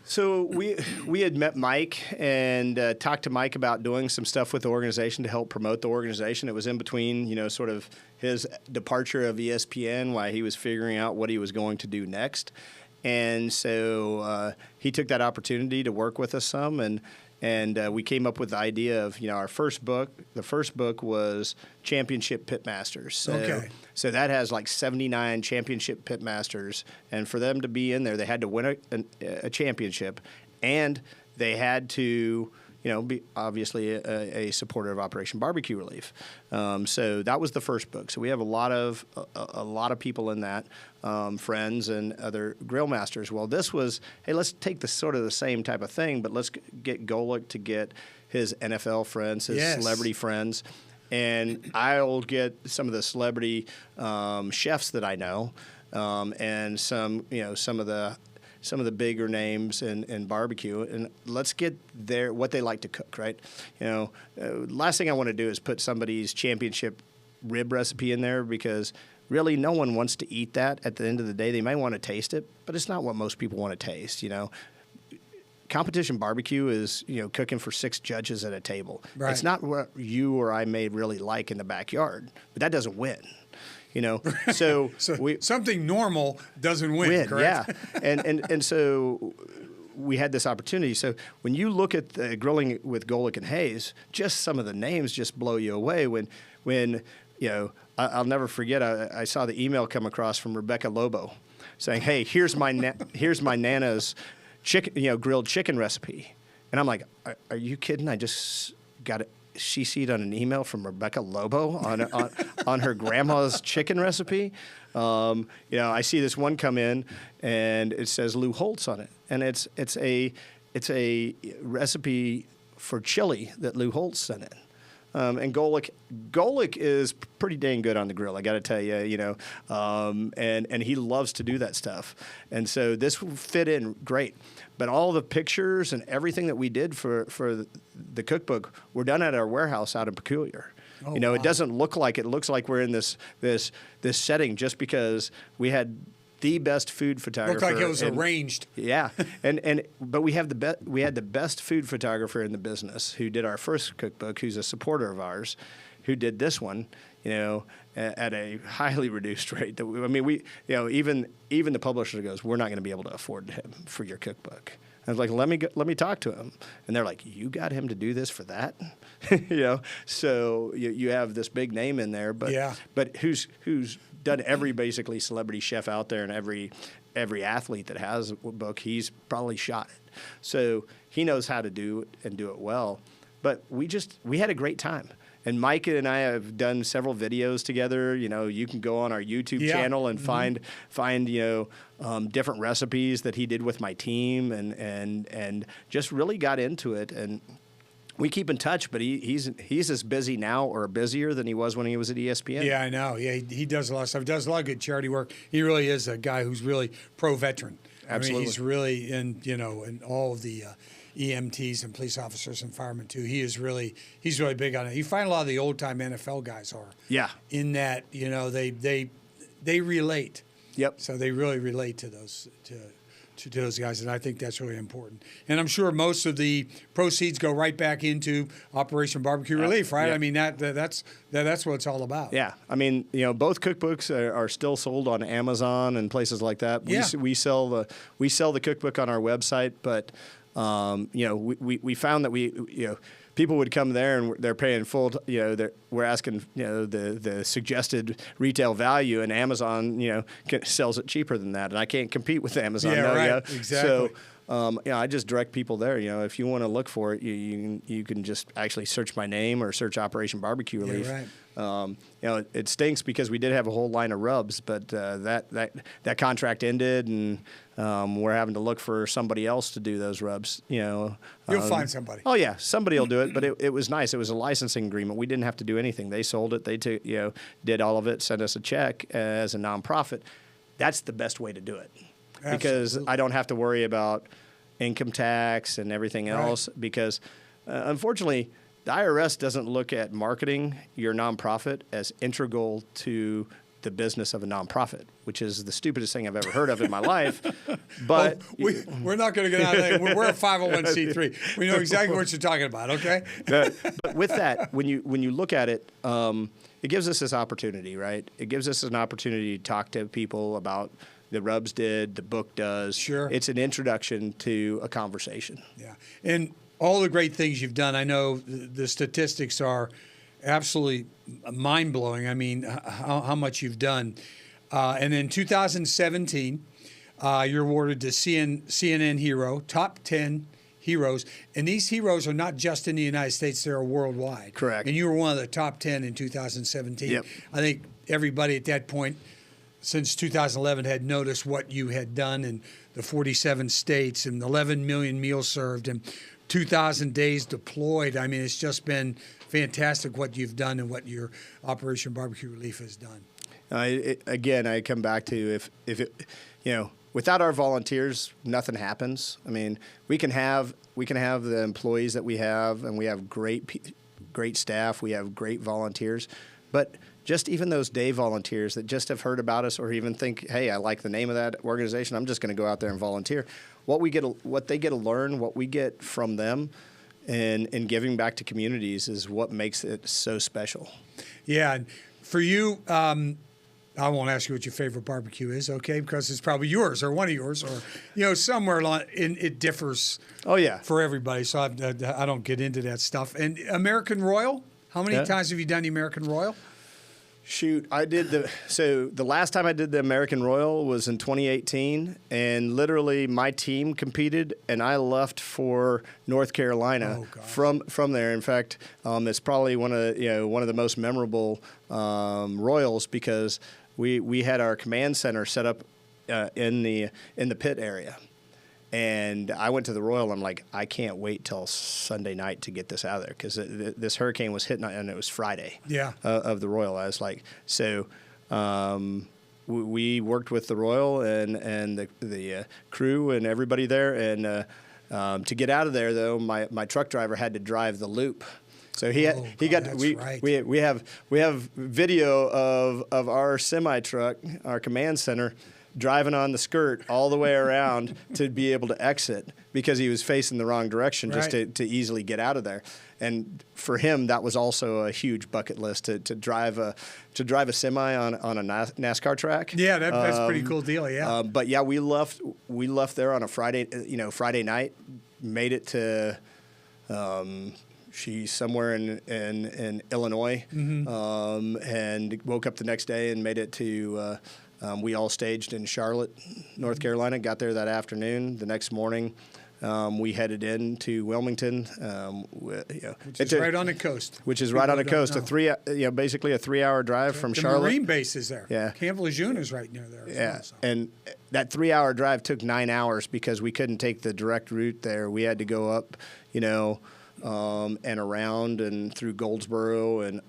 So we had met Mike and talked to Mike about doing some stuff with the organization to help promote the organization. It was in between, sort of his departure of ESPN while he was figuring out what he was going to do next. And so he took that opportunity to work with us some, and we came up with the idea of, our first book. The first book was Championship Pitmasters. So that has like 79 championship pitmasters, and for them to be in there, they had to win a championship, and they had to, be obviously a supporter of Operation BBQ Relief. So that was the first book. So we have a lot of people in that, friends and other grill masters. Well, this was, hey, let's take the sort of the same type of thing, but let's get Golick to get his NFL friends, his celebrity friends. And I'll get some of the celebrity chefs that I know, and some of the bigger names in barbecue, and let's get what they like to cook, right? Last thing I want to do is put somebody's championship rib recipe in there, because really no one wants to eat that. At the end of the day, they might want to taste it, but it's not what most people want to taste. Competition barbecue is, cooking for 6 judges at a table. Right. It's not what you or I may really like in the backyard, but that doesn't win. So something normal doesn't win, correct? Yeah. And so we had this opportunity. So when you look at the Grilling with Golick and Hayes, just some of the names just blow you away. When I'll never forget, I saw the email come across from Rebecca Lobo saying, "Hey, here's my Nana's chicken, grilled chicken recipe." And I'm like, "Are you kidding? I just got CC'd on an email from Rebecca Lobo on her grandma's chicken recipe. I see this one come in, and it says Lou Holtz on it, and it's a recipe for chili that Lou Holtz sent in. And Golic is pretty dang good on the grill, I got to tell you, and he loves to do that stuff. And so this fit in great. But all the pictures and everything that we did for the cookbook were done at our warehouse out in Peculiar. Oh, wow. It doesn't look like it looks like we're in this setting just because we had the best food photographer. Looked like it was arranged. Yeah, but we had the best food photographer in the business who did our first cookbook, who's a supporter of ours, who did this one, at a highly reduced rate. Even the publisher goes, we're not going to be able to afford him for your cookbook. I was like, let me talk to him, and they're like, you got him to do this for that, So you have this big name in there, but who's done every basically celebrity chef out there, and every athlete that has a book, he's probably shot it. So he knows how to do it and do it well. But we had a great time. And Mike and I have done several videos together. You can go on our YouTube channel and find different recipes that he did with my team, and just really got into it. And we keep in touch, but he's as busy now or busier than he was when he was at ESPN. Yeah, I know. Yeah, he does a lot of stuff. Does a lot of good charity work. He really is a guy who's really pro-veteran. Absolutely. I mean, he's really in all of the EMTs and police officers and firemen too. He's really big on it. You find a lot of the old time NFL guys are. Yeah. In that they relate. Yep. So they really relate to those to those guys, and I think that's really important. And I'm sure most of the proceeds go right back into Operation BBQ Relief, right? Yeah. I mean that's what it's all about. Yeah, I mean both cookbooks are still sold on Amazon and places like that. Yeah. We sell the cookbook on our website, but we found that people would come there and they're paying full. We're asking the suggested retail value, and Amazon sells it cheaper than that, and I can't compete with Amazon. Yeah, now, right. Exactly. So I just direct people there. If you want to look for it, you can just actually search my name or search Operation BBQ Relief. Yeah, right. It stinks because we did have a whole line of rubs, but that contract ended, and we're having to look for somebody else to do those rubs. You'll find somebody. Oh yeah, somebody will do it. But it was nice. It was a licensing agreement. We didn't have to do anything. They sold it. They did all of it. Sent us a check as a nonprofit. That's the best way to do it. Because I don't have to worry about income tax and everything else. Right. Because unfortunately, the IRS doesn't look at marketing your nonprofit as integral to the business of a nonprofit, which is the stupidest thing I've ever heard of in my life. But we're not going to get out of that. We're a 501c3. We know exactly what you're talking about. Okay. But with that, when you look at it, it gives us this opportunity, right? It gives us an opportunity to talk to people about. The rubs did, the book does. Sure. It's an introduction to a conversation. Yeah. And all the great things you've done, I know the statistics are absolutely mind-blowing. I mean, how much you've done. And in 2017, you're awarded the CNN Hero, Top 10 Heroes. And these heroes are not just in the United States, they're worldwide. Correct. And you were one of the top 10 in 2017. Yep. I think everybody at that point since 2011 had noticed what you had done in the 47 states and 11 million meals served and 2,000 days deployed. I mean, it's just been fantastic what you've done and what your Operation BBQ Relief has done. Again, I come back to if it, without our volunteers, nothing happens. I mean, we can have the employees that we have, and we have great staff. We have great volunteers, but just even those day volunteers that just have heard about us or even think, hey, I like the name of that organization, I'm just going to go out there and volunteer. What they get to learn, what we get from them and giving back to communities is what makes it so special. Yeah. And for you, I won't ask you what your favorite barbecue is, okay, because it's probably yours or one of yours or, somewhere along it differs. Oh, yeah. For everybody. So I don't get into that stuff. And American Royal, how many times have you done the American Royal? Shoot, the last time I did the American Royal was in 2018, and literally my team competed, and I left for North Carolina from there. In fact, it's probably one of the most memorable Royals because we had our command center set up in the pit area. And I went to the Royal. I'm like, I can't wait till Sunday night to get this out of there because this hurricane was hitting, and it was Friday of the Royal. I was like, so we worked with the Royal and the crew and everybody there. And to get out of there, though, my truck driver had to drive the loop. So we have video of our semi truck, our command center, driving on the skirt all the way around to be able to exit because he was facing the wrong direction just to easily get out of there. And for him, that was also a huge bucket list to drive a semi on a NASCAR track. Yeah, that's a pretty cool deal. Yeah. But yeah, we left there on a Friday night, made it to. She's somewhere in Illinois, and woke up the next day and made it to. We all staged in Charlotte, North Carolina. Got there that afternoon. The next morning, we headed into Wilmington, which is right on the coast. Which is right on the coast. Basically a 3-hour drive from Charlotte. The Marine base is there. Yeah, Camp Lejeune is right near there. Yeah, well, so. And that 3-hour drive took 9 hours because we couldn't take the direct route there. We had to go up, and around and through Goldsboro and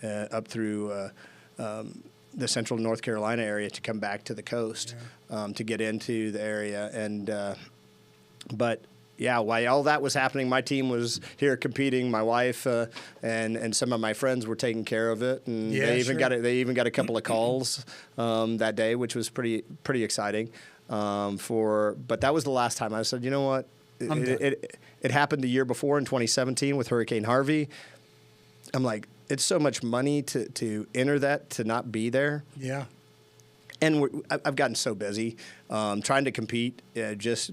up through. The central North Carolina area to come back to the coast to get into the area. And but yeah, while all that was happening, my team was here competing. My wife and some of my friends were taking care of it, and they even got a couple of calls that day, which was pretty exciting. But that was the last time I said, you know what, it happened the year before in 2017 with Hurricane Harvey. I'm like, it's so much money to enter that, to not be there. Yeah. And I've gotten so busy trying to compete. Just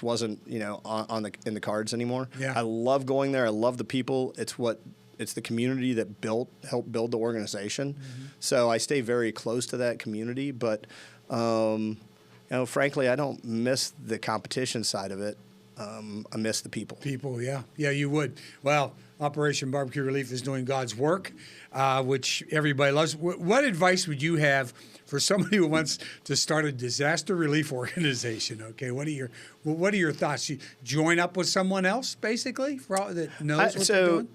wasn't in the cards anymore. Yeah. I love going there. I love the people. It's the community that helped build the organization. Mm-hmm. So I stay very close to that community. But frankly, I don't miss the competition side of it. I miss the people. People, yeah, you would. Well, Operation BBQ Relief is doing God's work, which everybody loves. What advice would you have for somebody who wants to start a disaster relief organization? Okay, what are your thoughts? You join up with someone else, basically, for all that knows what they're doing?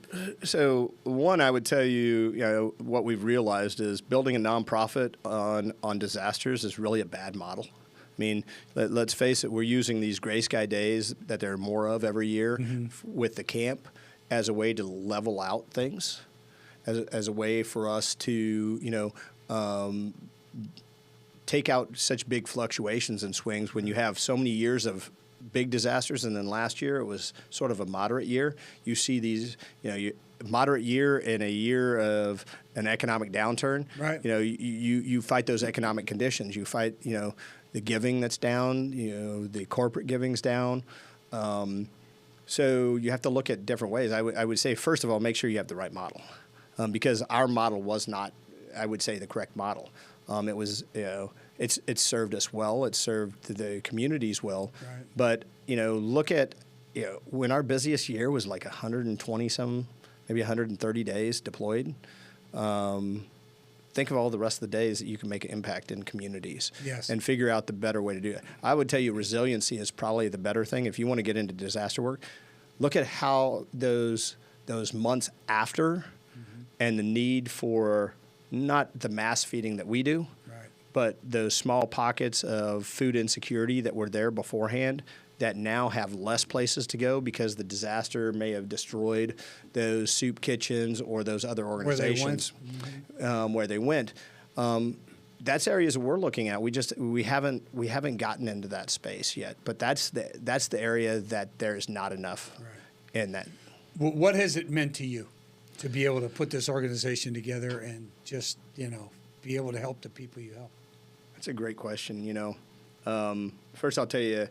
So one, I would tell you, what we've realized is building a nonprofit on disasters is really a bad model. I mean, let's face it, we're using these gray sky days that there are more of every year with the camp as a way to level out things, as a way for us to, take out such big fluctuations and swings when you have so many years of big disasters, and then last year it was sort of a moderate year. You see these, moderate year and a year of an economic downturn. Right. You fight those economic conditions. You fight, the giving that's down. The corporate giving's down. So you have to look at different ways. I would say, first of all, make sure you have the right model, because our model was not, I would say, the correct model. It was, it's served us well. It served the communities well. Right. But, look at, when our busiest year was like 120 some, maybe 130 days deployed. Think of all the rest of the days that you can make an impact in communities. Yes. And figure out the better way to do it. I would tell you resiliency is probably the better thing. If you want to get into disaster work, look at how those months after and the need for not the mass feeding that we do, but those small pockets of food insecurity that were there beforehand that now have less places to go because the disaster may have destroyed those soup kitchens or those other organizations where they went. That's areas we're looking at. We haven't gotten into that space yet, but that's the area that there's not enough in that. What has it meant to you to be able to put this organization together and just be able to help the people you help? That's a great question. First I'll tell you.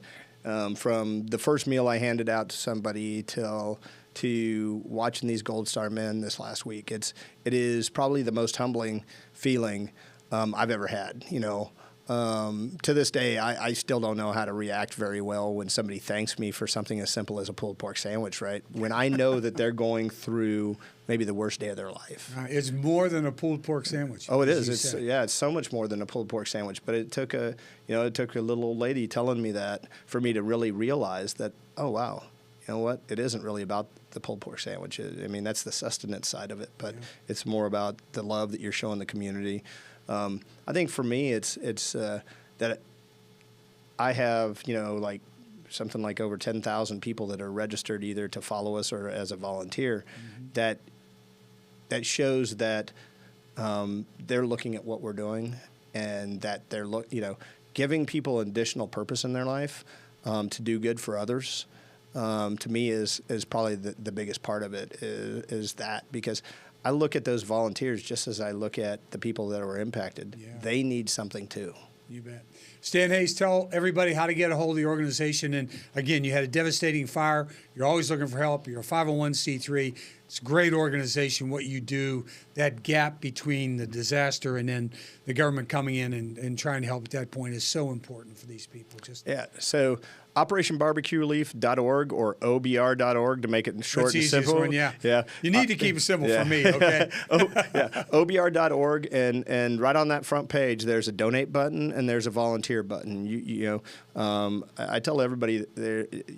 From the first meal I handed out to somebody till, to watching these Gold Star men this last week. It is probably the most humbling feeling I've ever had. To this day, I still don't know how to react very well when somebody thanks me for something as simple as a pulled pork sandwich, right? When I know that they're going through maybe the worst day of their life. It's more than a pulled pork sandwich. Oh, it is. It's so much more than a pulled pork sandwich. But it took a little old lady telling me that for me to really realize that, oh, wow, you know what? It isn't really about the pulled pork sandwich. I mean, that's the sustenance side of it, but it's more about the love that you're showing the community. I think for me, it's that I have, like something like over 10,000 people that are registered either to follow us or as a volunteer. That shows that they're looking at what we're doing, and that they're giving people additional purpose in their life to do good for others. To me is probably the biggest part of it is that, because I look at those volunteers just as I look at the people that were impacted. Yeah. They need something too. You bet. Stan Hayes, tell everybody how to get a hold of the organization. And again, you had a devastating fire. You're always looking for help. You're a 501c3. It's a great organization, what you do. That gap between the disaster and then the government coming in and trying to help at that point is so important for these people. So OperationBBQRelief.org or OBR.org to make it short and simple. One, yeah. You need to keep it simple for me, okay? OBR.org, and right on that front page, there's a donate button and there's a volunteer button. I tell everybody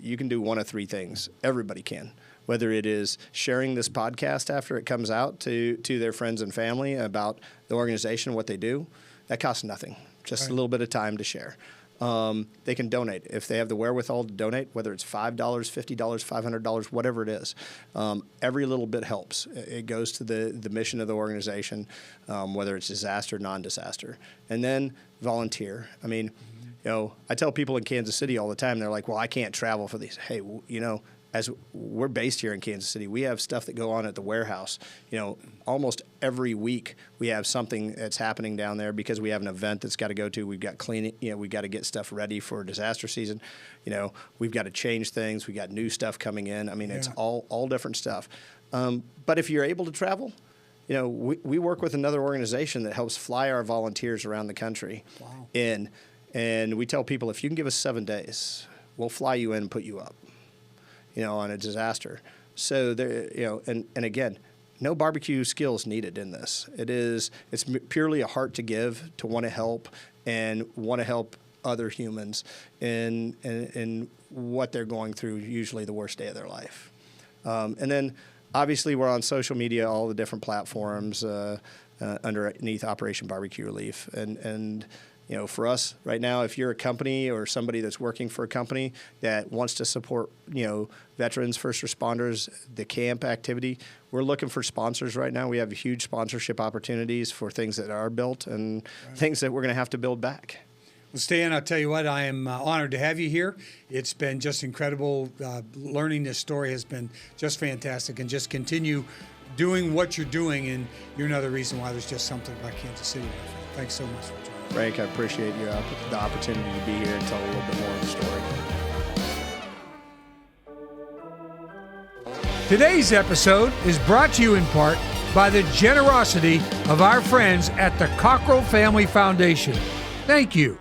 you can do one of three things. Everybody can. Whether it is sharing this podcast after it comes out to their friends and family about the organization and what they do, that costs nothing. Just a little bit of time to share. They can donate. If they have the wherewithal to donate, whether it's $5, $50, $500, whatever it is, every little bit helps. It goes to the mission of the organization, whether it's disaster, non-disaster. And then volunteer. I mean, I tell people in Kansas City all the time, they're like, well, I can't travel for these. Hey, as we're based here in Kansas City, we have stuff that go on at the warehouse. Almost every week we have something that's happening down there because we have an event that's got to go to. We've got cleaning. We've got to get stuff ready for disaster season. We've got to change things. We got new stuff coming in. I mean, it's all different stuff. But if you're able to travel, we work with another organization that helps fly our volunteers around the country. Wow. And we tell people, if you can give us 7 days, we'll fly you in and put you up. On a disaster. So there, and again, no barbecue skills needed in this. It's purely a heart to give, to want to help, and want to help other humans in what they're going through, usually the worst day of their life. And then obviously we're on social media, all the different platforms underneath Operation BBQ Relief. And for us right now, if you're a company or somebody that's working for a company that wants to support, veterans, first responders, the camp activity, we're looking for sponsors right now. We have huge sponsorship opportunities for things that are built and things that we're going to have to build back. Well, Stan, I'll tell you what, I am honored to have you here. It's been just incredible. Learning this story has been just fantastic, and just continue doing what you're doing, and you're another reason why there's just something like Kansas City, my friend. Thanks so much for joining. Frank, I appreciate the opportunity to be here and tell a little bit more of the story. Today's episode is brought to you in part by the generosity of our friends at the Cockrell Family Foundation. Thank you.